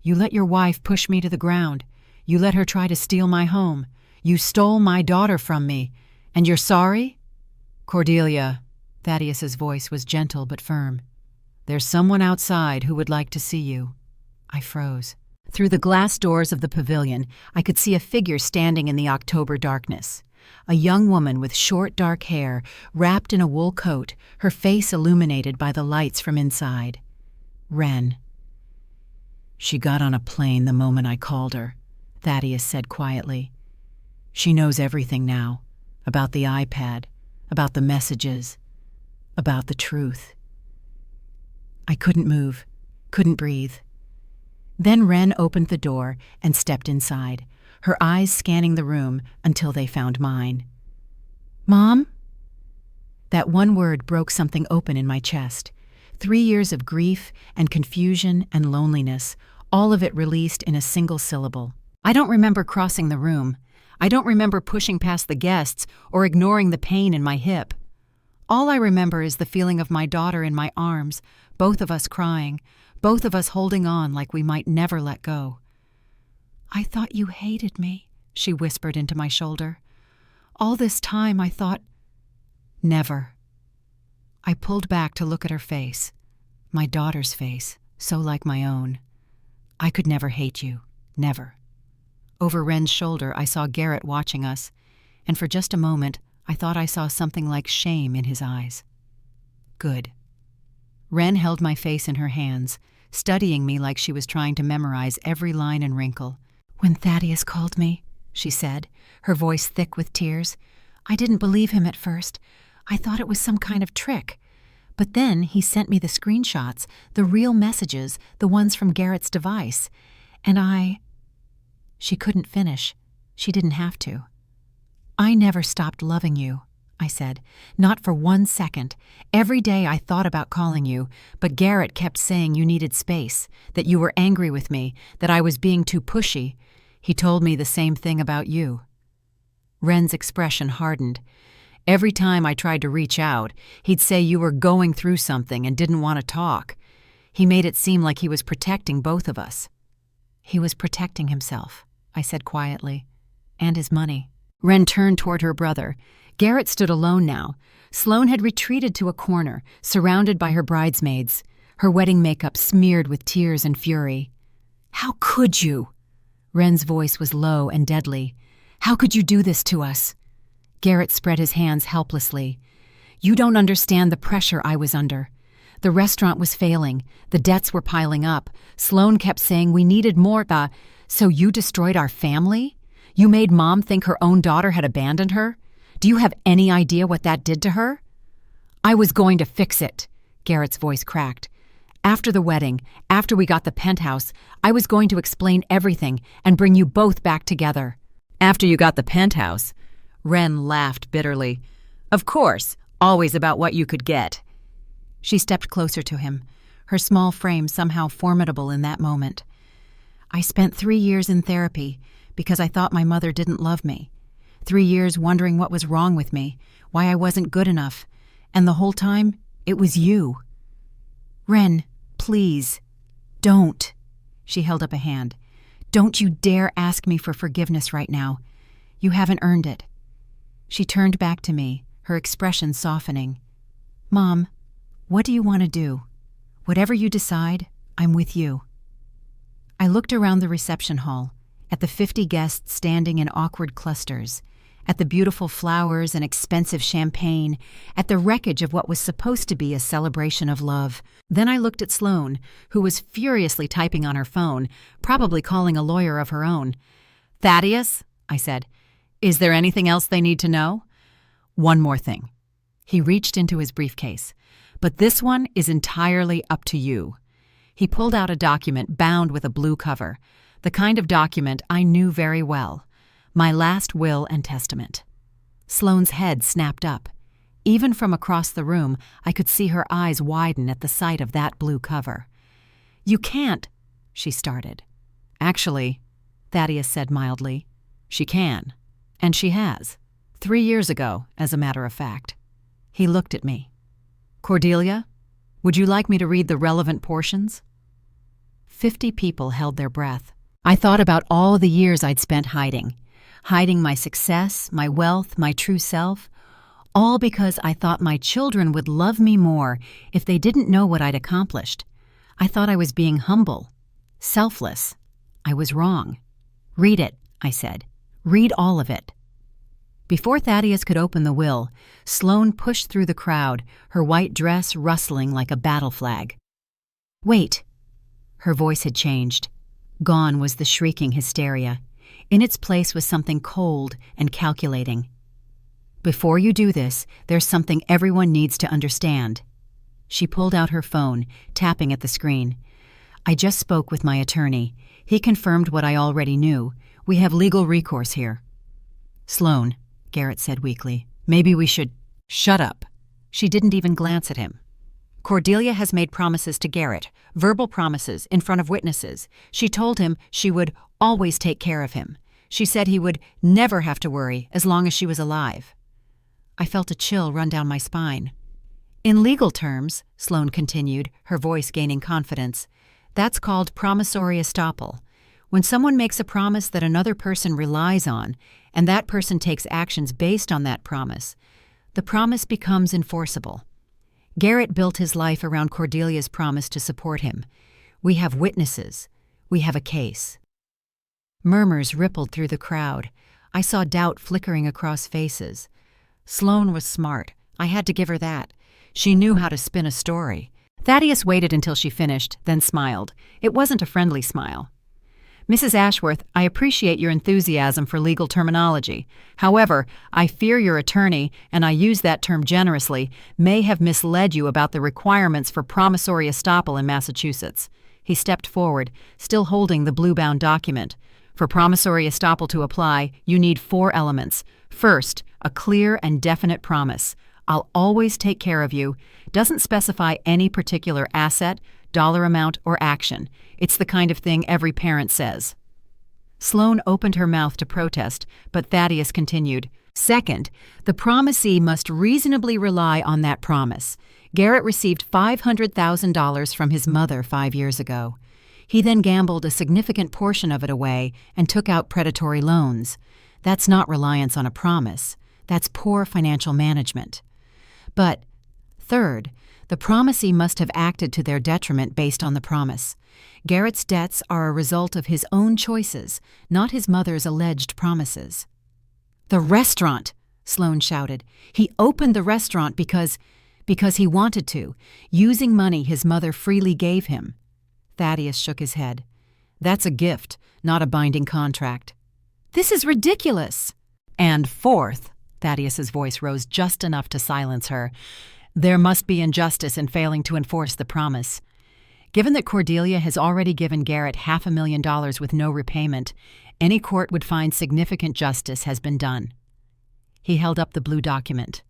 You let your wife push me to the ground. You let her try to steal my home. You stole my daughter from me. And you're sorry?" "Cordelia," Thaddeus's voice was gentle but firm. "There's someone outside who would like to see you." I froze. Through the glass doors of the pavilion, I could see a figure standing in the October darkness. A young woman with short, dark hair, wrapped in a wool coat, her face illuminated by the lights from inside. Ren. "She got on a plane the moment I called her," Thaddeus said quietly. "She knows everything now, about the iPad, about the messages, about the truth." I couldn't move, couldn't breathe. Then Ren opened the door and stepped inside, her eyes scanning the room until they found mine. "Mom?" That one word broke something open in my chest. 3 years of grief and confusion and loneliness, all of it released in a single syllable. I don't remember crossing the room. I don't remember pushing past the guests or ignoring the pain in my hip. All I remember is the feeling of my daughter in my arms, both of us crying, both of us holding on like we might never let go. "I thought you hated me," she whispered into my shoulder. "All this time I thought—" "Never." I pulled back to look at her face, my daughter's face, so like my own. "I could never hate you, never." Over Ren's shoulder I saw Garrett watching us, and for just a moment I thought I saw something like shame in his eyes. Good. Ren held my face in her hands, studying me like she was trying to memorize every line and wrinkle. "When Thaddeus called me," she said, her voice thick with tears, "I didn't believe him at first. I thought it was some kind of trick. But then he sent me the screenshots, the real messages, the ones from Garrett's device. And I—" She couldn't finish. She didn't have to. "I never stopped loving you," I said. "Not for 1 second. Every day I thought about calling you, but Garrett kept saying you needed space, that you were angry with me, that I was being too pushy. He told me the same thing about you." Ren's expression hardened. "Every time I tried to reach out, he'd say you were going through something and didn't want to talk. He made it seem like he was protecting both of us." "He was protecting himself," I said quietly, "and his money." Ren turned toward her brother. Garrett stood alone now. Sloane had retreated to a corner, surrounded by her bridesmaids, her wedding makeup smeared with tears and fury. "How could you?" Ren's voice was low and deadly. "How could you do this to us?" Garrett spread his hands helplessly. "You don't understand the pressure I was under. The restaurant was failing. The debts were piling up. Sloane kept saying we needed more. So you destroyed our family? You made Mom think her own daughter had abandoned her? Do you have any idea what that did to her?" "I was going to fix it," Garrett's voice cracked. "After the wedding, after we got the penthouse, I was going to explain everything and bring you both back together." "After you got the penthouse?" Ren laughed bitterly. "Of course, always about what you could get." She stepped closer to him, her small frame somehow formidable in that moment. "I spent 3 years in therapy because I thought my mother didn't love me. 3 years wondering what was wrong with me, why I wasn't good enough, and the whole time, it was you." "Ren, please, don't." She held up a hand. "Don't you dare ask me for forgiveness right now. You haven't earned it." She turned back to me, her expression softening. "Mom, what do you want to do? Whatever you decide, I'm with you." I looked around the reception hall. at the 50 guests standing in awkward clusters, at the beautiful flowers and expensive champagne, at the wreckage of what was supposed to be a celebration of love. Then I looked at Sloane, who was furiously typing on her phone, probably calling a lawyer of her own. "Thaddeus," I said, "is there anything else they need to know?" "One more thing." He reached into his briefcase. "But this one is entirely up to you." He pulled out a document bound with a blue cover, the kind of document I knew very well. My last will and testament. Sloane's head snapped up. Even from across the room, I could see her eyes widen at the sight of that blue cover. "You can't," she started. "Actually," Thaddeus said mildly, "she can. And she has. 3 years ago, as a matter of fact." He looked at me. "Cordelia, would you like me to read the relevant portions?" 50 people held their breath. I thought about all the years I'd spent hiding my success, my wealth, my true self, all because I thought my children would love me more if they didn't know what I'd accomplished. I thought I was being humble, selfless. I was wrong. "Read it," I said. "Read all of it." Before Thaddeus could open the will, Sloane pushed through the crowd, her white dress rustling like a battle flag. "Wait." Her voice had changed. Gone was the shrieking hysteria. In its place was something cold and calculating. "Before you do this, there's something everyone needs to understand." She pulled out her phone, tapping at the screen. "I just spoke with my attorney. He confirmed what I already knew. We have legal recourse here." "Sloane," Garrett said weakly, "maybe we should—" "Shut up." She didn't even glance at him. "Cordelia has made promises to Garrett, verbal promises in front of witnesses. She told him she would always take care of him. She said he would never have to worry as long as she was alive." I felt a chill run down my spine. "In legal terms," Sloane continued, her voice gaining confidence, "that's called promissory estoppel. When someone makes a promise that another person relies on, and that person takes actions based on that promise, the promise becomes enforceable. Garrett built his life around Cordelia's promise to support him. We have witnesses. We have a case." Murmurs rippled through the crowd. I saw doubt flickering across faces. Sloane was smart. I had to give her that. She knew how to spin a story. Thaddeus waited until she finished, then smiled. It wasn't a friendly smile. "Mrs. Ashworth, I appreciate your enthusiasm for legal terminology. However, I fear your attorney, and I use that term generously, may have misled you about the requirements for promissory estoppel in Massachusetts." He stepped forward, still holding the blue-bound document. "For promissory estoppel to apply, you need 4 elements. First, a clear and definite promise. I'll always take care of you. Doesn't specify any particular asset, dollar amount, or action. It's the kind of thing every parent says." Sloane opened her mouth to protest, but Thaddeus continued. "Second, the promisee must reasonably rely on that promise. Garrett received $500,000 from his mother 5 years ago. He then gambled a significant portion of it away and took out predatory loans. That's not reliance on a promise. That's poor financial management. But third, the promisee must have acted to their detriment based on the promise. Garrett's debts are a result of his own choices, not his mother's alleged promises." "The restaurant!" Sloane shouted. "He opened the restaurant because he wanted to, using money his mother freely gave him." Thaddeus shook his head. "That's a gift, not a binding contract." "This is ridiculous!" "And fourth," Thaddeus's voice rose just enough to silence her, "there must be injustice in failing to enforce the promise. Given that Cordelia has already given Garrett $500,000 with no repayment, any court would find significant justice has been done." He held up the blue document.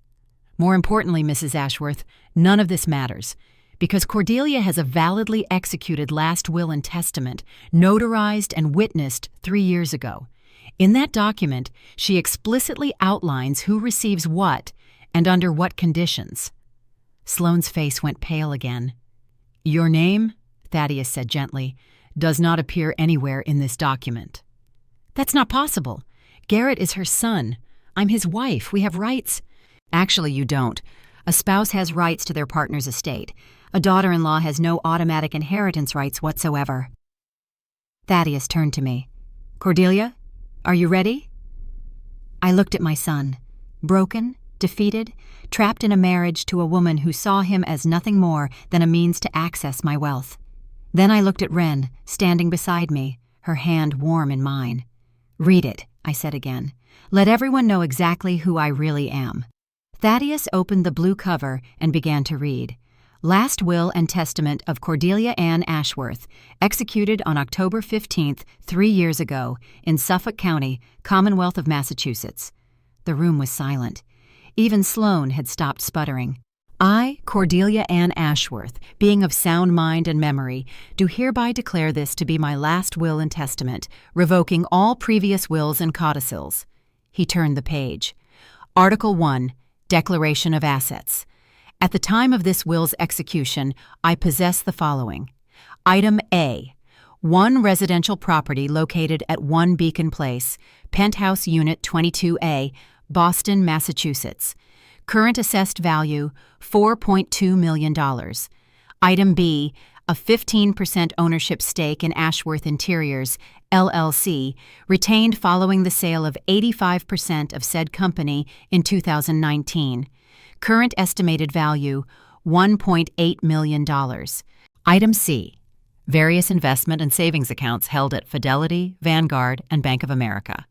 "More importantly, Mrs. Ashworth, none of this matters, because Cordelia has a validly executed last will and testament, notarized and witnessed 3 years ago. In that document, she explicitly outlines who receives what and under what conditions." Sloane's face went pale again. "Your name," Thaddeus said gently, "does not appear anywhere in this document." "That's not possible. Garrett is her son. I'm his wife. We have rights." "Actually, you don't. A spouse has rights to their partner's estate. A daughter-in-law has no automatic inheritance rights whatsoever." Thaddeus turned to me. Cordelia, are you ready? I looked at my son, broken, defeated, trapped in a marriage to a woman who saw him as nothing more than a means to access my wealth. Then I looked at Wren, standing beside me, her hand warm in mine. Read it, I said again. Let everyone know exactly who I really am. Thaddeus opened the blue cover and began to read. Last Will and Testament of Cordelia Ann Ashworth, executed on October 15th, 3 years ago, in Suffolk County, Commonwealth of Massachusetts. The room was silent. Even Sloane had stopped sputtering. I, Cordelia Ann Ashworth, being of sound mind and memory, do hereby declare this to be my last will and testament, revoking all previous wills and codicils. He turned the page. Article 1, Declaration of Assets. At the time of this will's execution, I possess the following. Item A. 1 residential property located at 1 Beacon Place, Penthouse Unit 22A, Boston, Massachusetts. Current assessed value, $4.2 million. Item B. A 15% ownership stake in Ashworth Interiors, LLC, retained following the sale of 85% of said company in 2019. Current estimated value, $1.8 million. Item C. Various investment and savings accounts held at Fidelity, Vanguard, and Bank of America,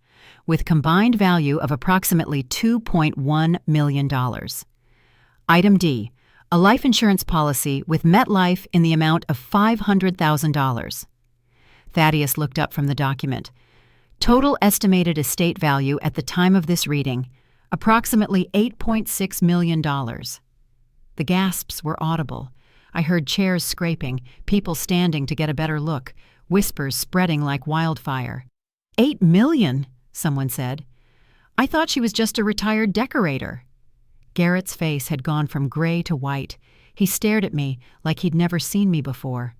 with combined value of approximately $2.1 million. Item D. A life insurance policy with MetLife in the amount of $500,000. Thaddeus looked up from the document. Total estimated estate value at the time of this reading, approximately $8.6 million. The gasps were audible. I heard chairs scraping, people standing to get a better look, whispers spreading like wildfire. $8 million, someone said. I thought she was just a retired decorator. Garrett's face had gone from gray to white. He stared at me like he'd never seen me before.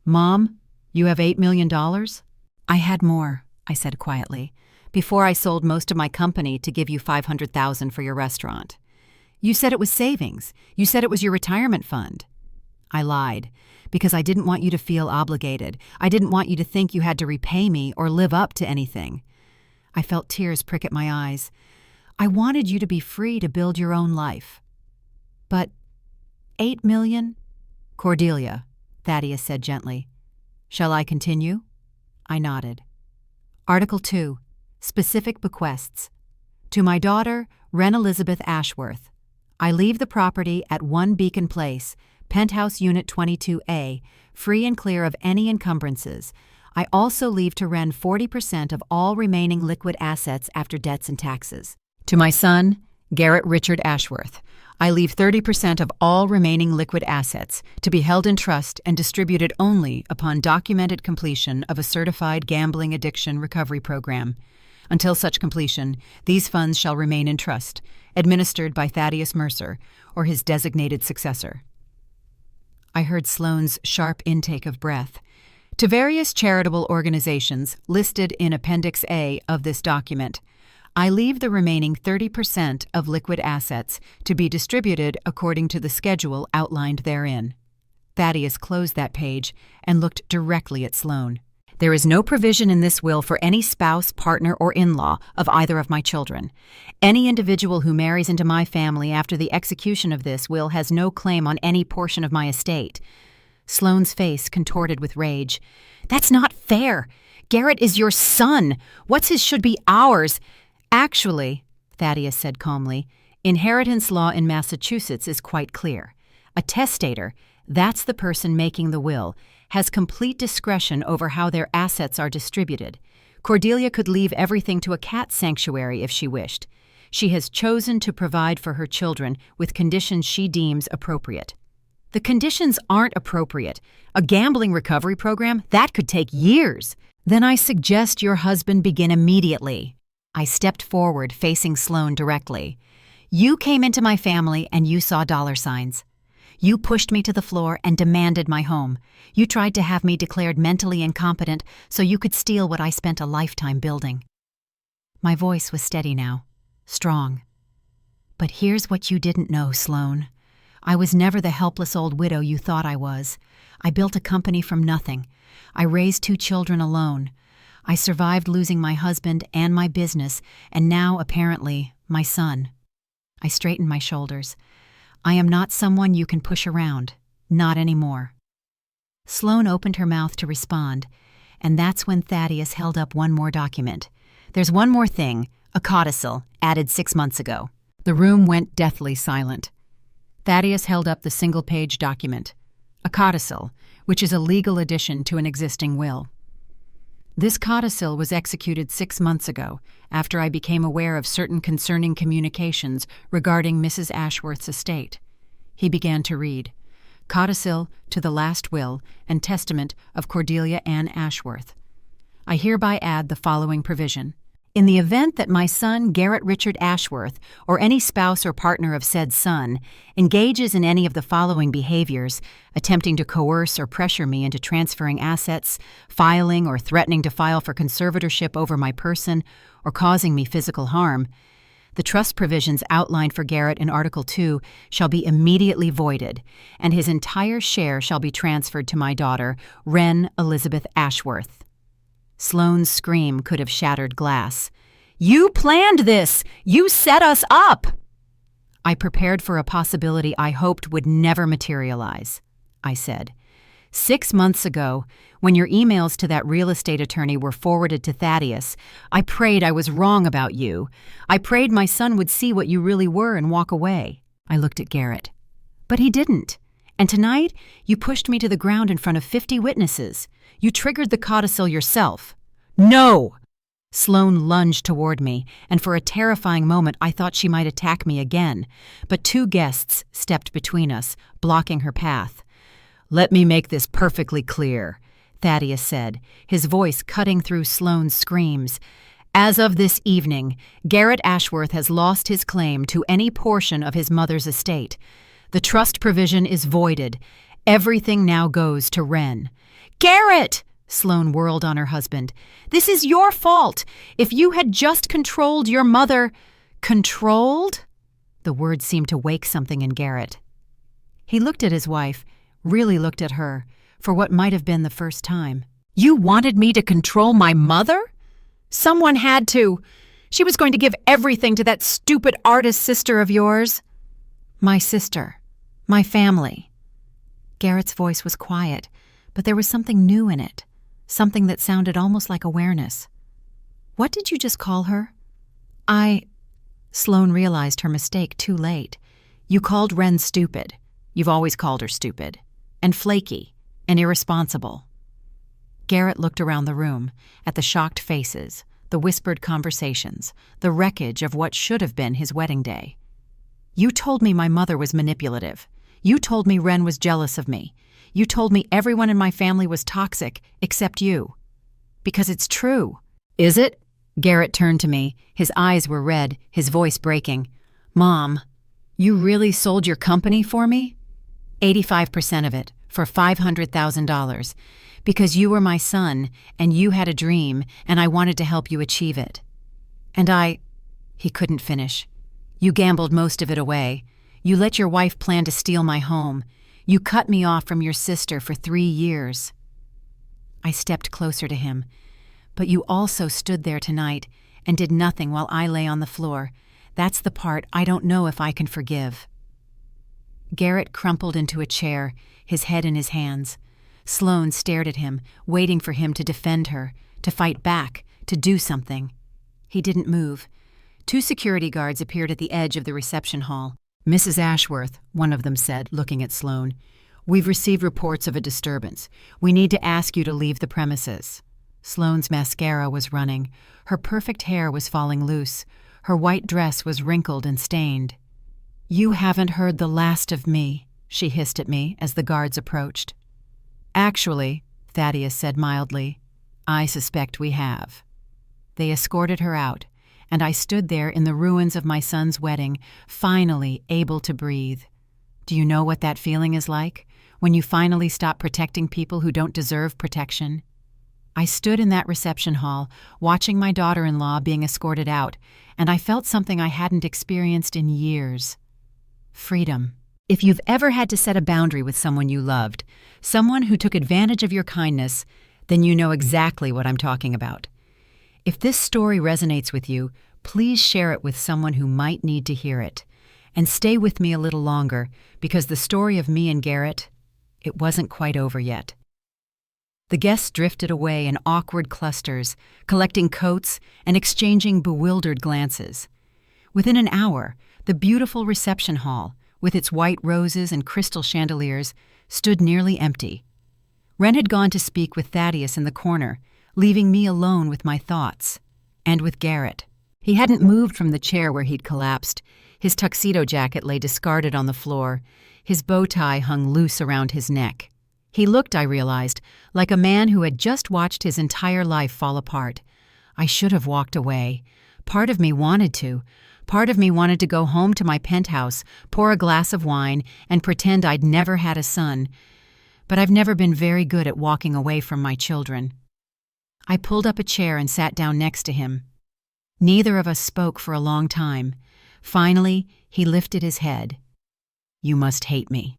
Mom, you have $8 million? I had more, I said quietly, before I sold most of my company to give you $500,000 for your restaurant. You said it was savings. You said it was your retirement fund. I lied, because I didn't want you to feel obligated. I didn't want you to think you had to repay me or live up to anything. I felt tears prick at my eyes. I wanted you to be free to build your own life. But $8 million? Cordelia, Thaddeus said gently. Shall I continue? I nodded. Article 2. Specific bequests. To my daughter, Wren Elizabeth Ashworth, I leave the property at 1 Beacon Place, Penthouse Unit 22A, free and clear of any encumbrances. I also leave to Wren 40% of all remaining liquid assets after debts and taxes. To my son, Garrett Richard Ashworth, I leave 30% of all remaining liquid assets to be held in trust and distributed only upon documented completion of a certified gambling addiction recovery program. Until such completion, these funds shall remain in trust, administered by Thaddeus Mercer or his designated successor. I heard Sloane's sharp intake of breath. To various charitable organizations listed in Appendix A of this document, I leave the remaining 30% of liquid assets to be distributed according to the schedule outlined therein. Thaddeus closed that page and looked directly at Sloane. There is no provision in this will for any spouse, partner, or in-law of either of my children. Any individual who marries into my family after the execution of this will has no claim on any portion of my estate. Sloane's face contorted with rage. That's not fair. Garrett is your son. What's his should be ours. Actually, Thaddeus said calmly, inheritance law in Massachusetts is quite clear. A testator, that's the person making the will, has complete discretion over how their assets are distributed. Cordelia could leave everything to a cat sanctuary if she wished. She has chosen to provide for her children with conditions she deems appropriate. The conditions aren't appropriate. A gambling recovery program? That could take years. Then I suggest your husband begin immediately. I stepped forward, facing Sloane directly. You came into my family and you saw dollar signs. You pushed me to the floor and demanded my home. You tried to have me declared mentally incompetent so you could steal what I spent a lifetime building. My voice was steady now, strong. But here's what you didn't know, Sloane. I was never the helpless old widow you thought I was. I built a company from nothing. I raised 2 children alone. I survived losing my husband and my business, and now, apparently, my son. I straightened my shoulders. I am not someone you can push around. Not anymore. Sloane opened her mouth to respond, and that's when Thaddeus held up one more document. There's one more thing, a codicil, added 6 months ago. The room went deathly silent. Thaddeus held up the single-page document. A codicil, which is a legal addition to an existing will. This codicil was executed 6 months ago, after I became aware of certain concerning communications regarding Mrs. Ashworth's estate. He began to read. Codicil to the last will and testament of Cordelia Ann Ashworth. I hereby add the following provision. In the event that my son Garrett Richard Ashworth, or any spouse or partner of said son, engages in any of the following behaviors, attempting to coerce or pressure me into transferring assets, filing or threatening to file for conservatorship over my person, or causing me physical harm, the trust provisions outlined for Garrett in Article 2 shall be immediately voided, and his entire share shall be transferred to my daughter, Wren Elizabeth Ashworth. Sloane's scream could have shattered glass. You planned this! You set us up! I prepared for a possibility I hoped would never materialize, I said. 6 months ago, when your emails to that real estate attorney were forwarded to Thaddeus, I prayed I was wrong about you. I prayed my son would see what you really were and walk away. I looked at Garrett. But he didn't. And tonight, you pushed me to the ground in front of 50 witnesses. You triggered the codicil yourself. No! Sloane lunged toward me, and for a terrifying moment I thought she might attack me again. But 2 guests stepped between us, blocking her path. Let me make this perfectly clear, Thaddeus said, his voice cutting through Sloane's screams. As of this evening, Garrett Ashworth has lost his claim to any portion of his mother's estate. The trust provision is voided. Everything now goes to Wren. Garrett! Sloane whirled on her husband. This is your fault. If you had just controlled your mother... Controlled? The word seemed to wake something in Garrett. He looked at his wife, really looked at her, for what might have been the first time. You wanted me to control my mother? Someone had to. She was going to give everything to that stupid artist sister of yours. My sister. My family. Garrett's voice was quiet, but there was something new in it, something that sounded almost like awareness. What did you just call her? Sloane realized her mistake too late. You called Wren stupid. You've always called her stupid. And flaky. And irresponsible. Garrett looked around the room, at the shocked faces, the whispered conversations, the wreckage of what should have been his wedding day. You told me my mother was manipulative. You told me Wren was jealous of me. You told me everyone in my family was toxic, except you. Because it's true. Is it? Garrett turned to me. His eyes were red, his voice breaking. Mom, you really sold your company for me? 85% of it, for $500,000. Because you were my son, and you had a dream, and I wanted to help you achieve it. And he couldn't finish. You gambled most of it away. You let your wife plan to steal my home. You cut me off from your sister for 3 years. I stepped closer to him. But you also stood there tonight and did nothing while I lay on the floor. That's the part I don't know if I can forgive. Garrett crumpled into a chair, his head in his hands. Sloane stared at him, waiting for him to defend her, to fight back, to do something. He didn't move. 2 security guards appeared at the edge of the reception hall. Mrs. Ashworth, one of them said, looking at Sloane, we've received reports of a disturbance. We need to ask you to leave the premises. Sloane's mascara was running. Her perfect hair was falling loose. Her white dress was wrinkled and stained. You haven't heard the last of me, she hissed at me as the guards approached. Actually, Thaddeus said mildly, I suspect we have. They escorted her out, and I stood there in the ruins of my son's wedding, finally able to breathe. Do you know what that feeling is like, when you finally stop protecting people who don't deserve protection? I stood in that reception hall, watching my daughter-in-law being escorted out, and I felt something I hadn't experienced in years. Freedom. If you've ever had to set a boundary with someone you loved, someone who took advantage of your kindness, then you know exactly what I'm talking about. If this story resonates with you, please share it with someone who might need to hear it. And stay with me a little longer, because the story of me and Garrett, it wasn't quite over yet. The guests drifted away in awkward clusters, collecting coats and exchanging bewildered glances. Within an hour, the beautiful reception hall, with its white roses and crystal chandeliers, stood nearly empty. Wren had gone to speak with Thaddeus in the corner, leaving me alone with my thoughts, and with Garrett. He hadn't moved from the chair where he'd collapsed. His tuxedo jacket lay discarded on the floor. His bow tie hung loose around his neck. He looked, I realized, like a man who had just watched his entire life fall apart. I should have walked away. Part of me wanted to. Part of me wanted to go home to my penthouse, pour a glass of wine, and pretend I'd never had a son. But I've never been very good at walking away from my children. I pulled up a chair and sat down next to him. Neither of us spoke for a long time. Finally, he lifted his head. "You must hate me."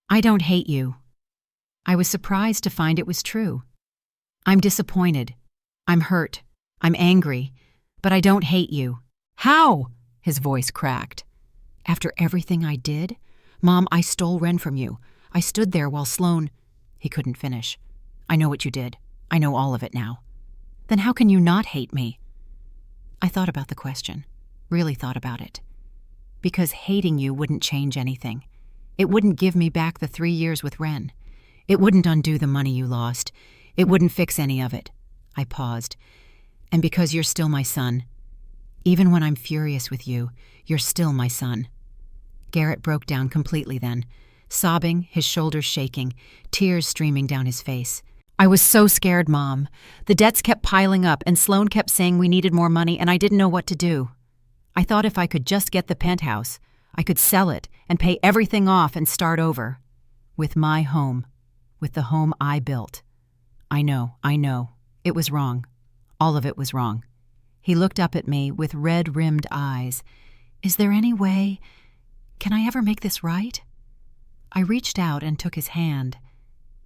"I don't hate you." I was surprised to find it was true. "I'm disappointed. I'm hurt. I'm angry. But I don't hate you." "How?" His voice cracked. "After everything I did? Mom, I stole Wren from you. I stood there while Sloan—" He couldn't finish. "I know what you did. I know all of it now." "Then how can you not hate me?" I thought about the question. Really thought about it. Because hating you wouldn't change anything. It wouldn't give me back the 3 years with Wren. It wouldn't undo the money you lost. It wouldn't fix any of it. I paused. And because you're still my son. Even when I'm furious with you, you're still my son. Garrett broke down completely then, sobbing, his shoulders shaking, tears streaming down his face. "I was so scared, Mom. The debts kept piling up, and Sloan kept saying we needed more money, and I didn't know what to do. I thought if I could just get the penthouse, I could sell it and pay everything off and start over. With my home. With the home I built. I know. It was wrong. All of it was wrong." He looked up at me with red-rimmed eyes. "Is there any way? Can I ever make this right?" I reached out and took his hand.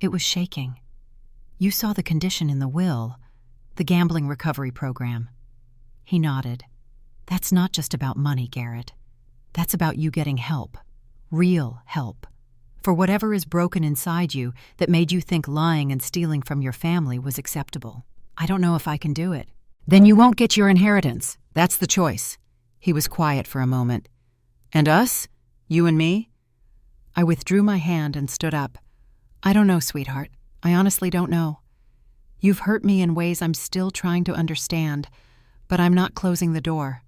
It was shaking. "You saw the condition in the will, the gambling recovery program." He nodded. "That's not just about money, Garrett. That's about you getting help. Real help. For whatever is broken inside you that made you think lying and stealing from your family was acceptable. I don't know if I can do it." "Then you won't get your inheritance. That's the choice." He was quiet for a moment. "And us? You and me?" I withdrew my hand and stood up. "I don't know, sweetheart. I honestly don't know. You've hurt me in ways I'm still trying to understand, but I'm not closing the door.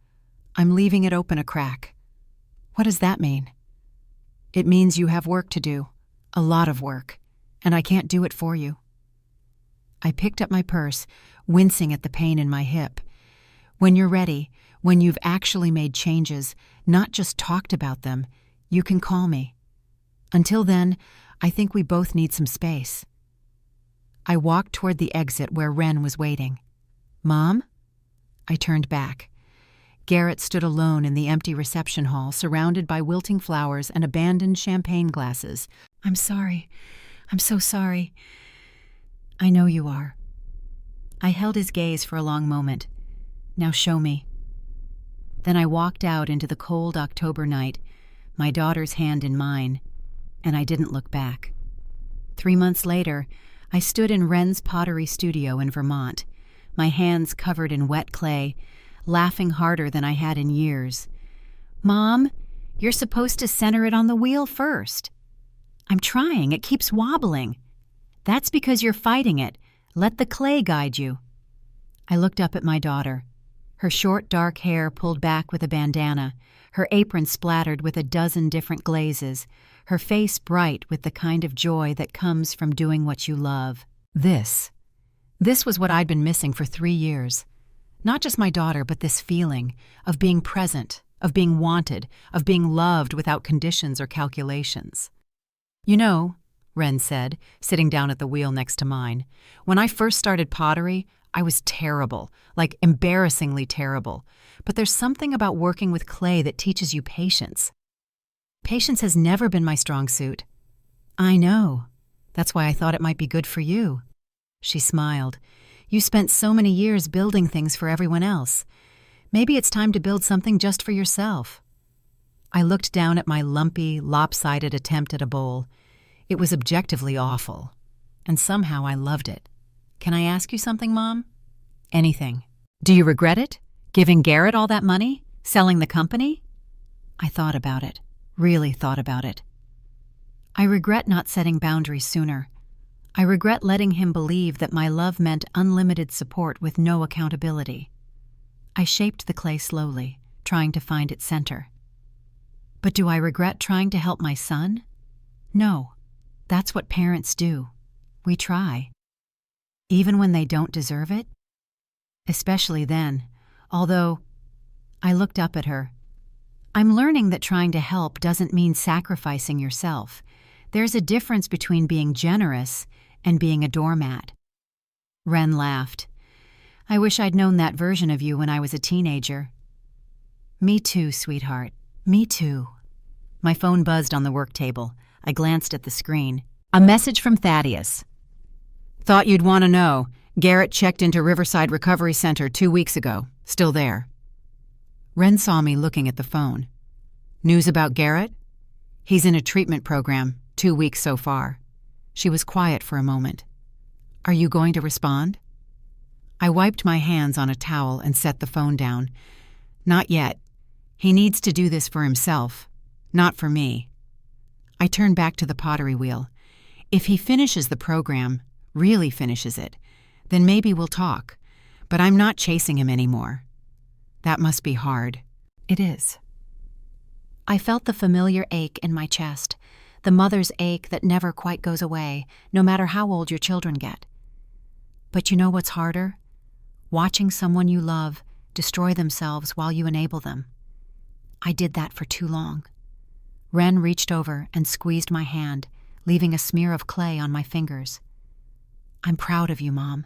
I'm leaving it open a crack." "What does that mean?" "It means you have work to do. A lot of work. And I can't do it for you." I picked up my purse, wincing at the pain in my hip. "When you're ready, when you've actually made changes, not just talked about them, you can call me. Until then, I think we both need some space." I walked toward the exit where Wren was waiting. "Mom?" I turned back. Garrett stood alone in the empty reception hall, surrounded by wilting flowers and abandoned champagne glasses. "I'm sorry. I'm so sorry." "I know you are." I held his gaze for a long moment. "Now show me." Then I walked out into the cold October night, my daughter's hand in mine, and I didn't look back. 3 months later, I stood in Wren's pottery studio in Vermont, my hands covered in wet clay, laughing harder than I had in years. "Mom, you're supposed to center it on the wheel first." "I'm trying. It keeps wobbling." "That's because you're fighting it. Let the clay guide you." I looked up at my daughter. Her short, dark hair pulled back with a bandana, her apron splattered with a dozen different glazes, her face bright with the kind of joy that comes from doing what you love. This was what I'd been missing for 3 years. Not just my daughter, but this feeling of being present, of being wanted, of being loved without conditions or calculations. "You know," Wren said, sitting down at the wheel next to mine, "when I first started pottery, I was terrible, like embarrassingly terrible. But there's something about working with clay that teaches you patience." "Patience has never been my strong suit." "I know. That's why I thought it might be good for you." She smiled. You spent so many years building things for everyone else. Maybe it's time to build something just for yourself. I looked down at my lumpy, lopsided attempt at a bowl. It was objectively awful. And somehow I loved it. Can I ask you something, Mom? Anything. Do you regret it? Giving Garrett all that money? Selling the company? I thought about it. Really thought about it. I regret not setting boundaries sooner. I regret letting him believe that my love meant unlimited support with no accountability. I shaped the clay slowly, trying to find its center. But do I regret trying to help my son? No. That's what parents do. We try. Even when they don't deserve it? Especially then, although I looked up at her. I'm learning that trying to help doesn't mean sacrificing yourself. There's a difference between being generous and being a doormat. Ren laughed. I wish I'd known that version of you when I was a teenager. Me too, sweetheart. Me too. My phone buzzed on the work table. I glanced at the screen. A message from Thaddeus. Thought you'd want to know. Garrett checked into Riverside Recovery Center 2 weeks ago. Still there. Ren saw me looking at the phone. News about Garrett? He's in a treatment program, 2 weeks so far. She was quiet for a moment. Are you going to respond? I wiped my hands on a towel and set the phone down. Not yet. He needs to do this for himself, not for me. I turned back to the pottery wheel. If he finishes the program, really finishes it, then maybe we'll talk. But I'm not chasing him anymore. That must be hard. It is. I felt the familiar ache in my chest, the mother's ache that never quite goes away, no matter how old your children get. But you know what's harder? Watching someone you love destroy themselves while you enable them. I did that for too long. Ren reached over and squeezed my hand, leaving a smear of clay on my fingers. I'm proud of you, Mom.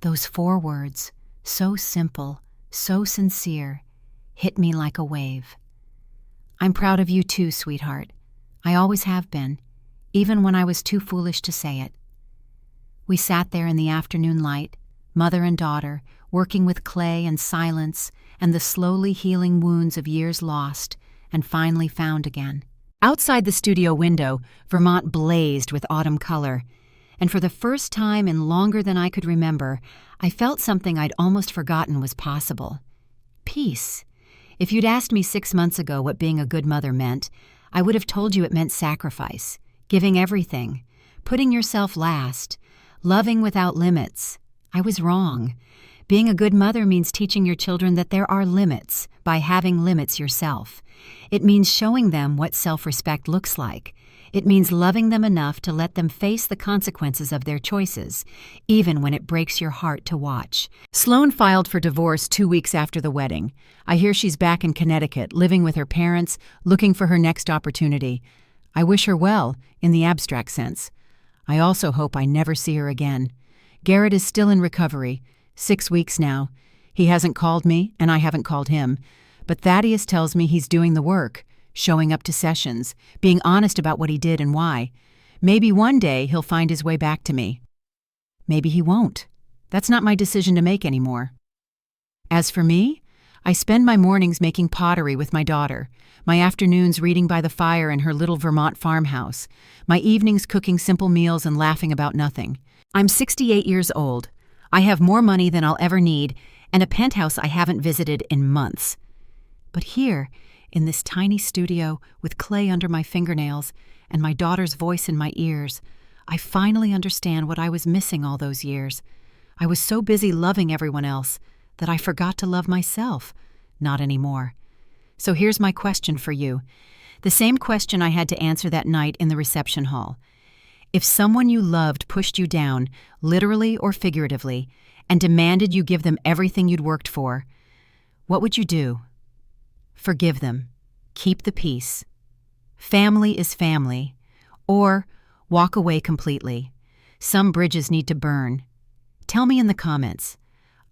Those 4 words, so simple, so sincere, hit me like a wave. I'm proud of you too, sweetheart. I always have been, even when I was too foolish to say it. We sat there in the afternoon light, mother and daughter, working with clay and silence and the slowly healing wounds of years lost and finally found again. Outside the studio window, Vermont blazed with autumn color, and for the first time in longer than I could remember, I felt something I'd almost forgotten was possible. Peace. If you'd asked me 6 months ago what being a good mother meant, I would have told you it meant sacrifice, giving everything, putting yourself last, loving without limits. I was wrong. Being a good mother means teaching your children that there are limits by having limits yourself. It means showing them what self-respect looks like. It means loving them enough to let them face the consequences of their choices, even when it breaks your heart to watch. Sloan filed for divorce 2 weeks after the wedding. I hear she's back in Connecticut, living with her parents, looking for her next opportunity. I wish her well, in the abstract sense. I also hope I never see her again. Garrett is still in recovery, 6 weeks now. He hasn't called me, and I haven't called him. But Thaddeus tells me he's doing the work, showing up to sessions, being honest about what he did and why. Maybe one day he'll find his way back to me. Maybe he won't. That's not my decision to make anymore. As for me, I spend my mornings making pottery with my daughter, my afternoons reading by the fire in her little Vermont farmhouse, my evenings cooking simple meals and laughing about nothing. I'm 68 years old. I have more money than I'll ever need, and a penthouse I haven't visited in months. But here, in this tiny studio with clay under my fingernails and my daughter's voice in my ears, I finally understand what I was missing all those years. I was so busy loving everyone else that I forgot to love myself. Not anymore. So here's my question for you. The same question I had to answer that night in the reception hall. If someone you loved pushed you down, literally or figuratively, and demanded you give them everything you'd worked for, what would you do? Forgive them. Keep the peace. Family is family. Or walk away completely. Some bridges need to burn. Tell me in the comments.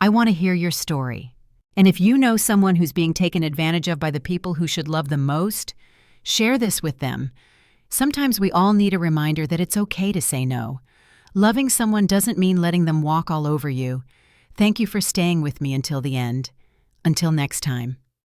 I want to hear your story. And if you know someone who's being taken advantage of by the people who should love them most, share this with them. Sometimes we all need a reminder that it's okay to say no. Loving someone doesn't mean letting them walk all over you. Thank you for staying with me until the end. Until next time.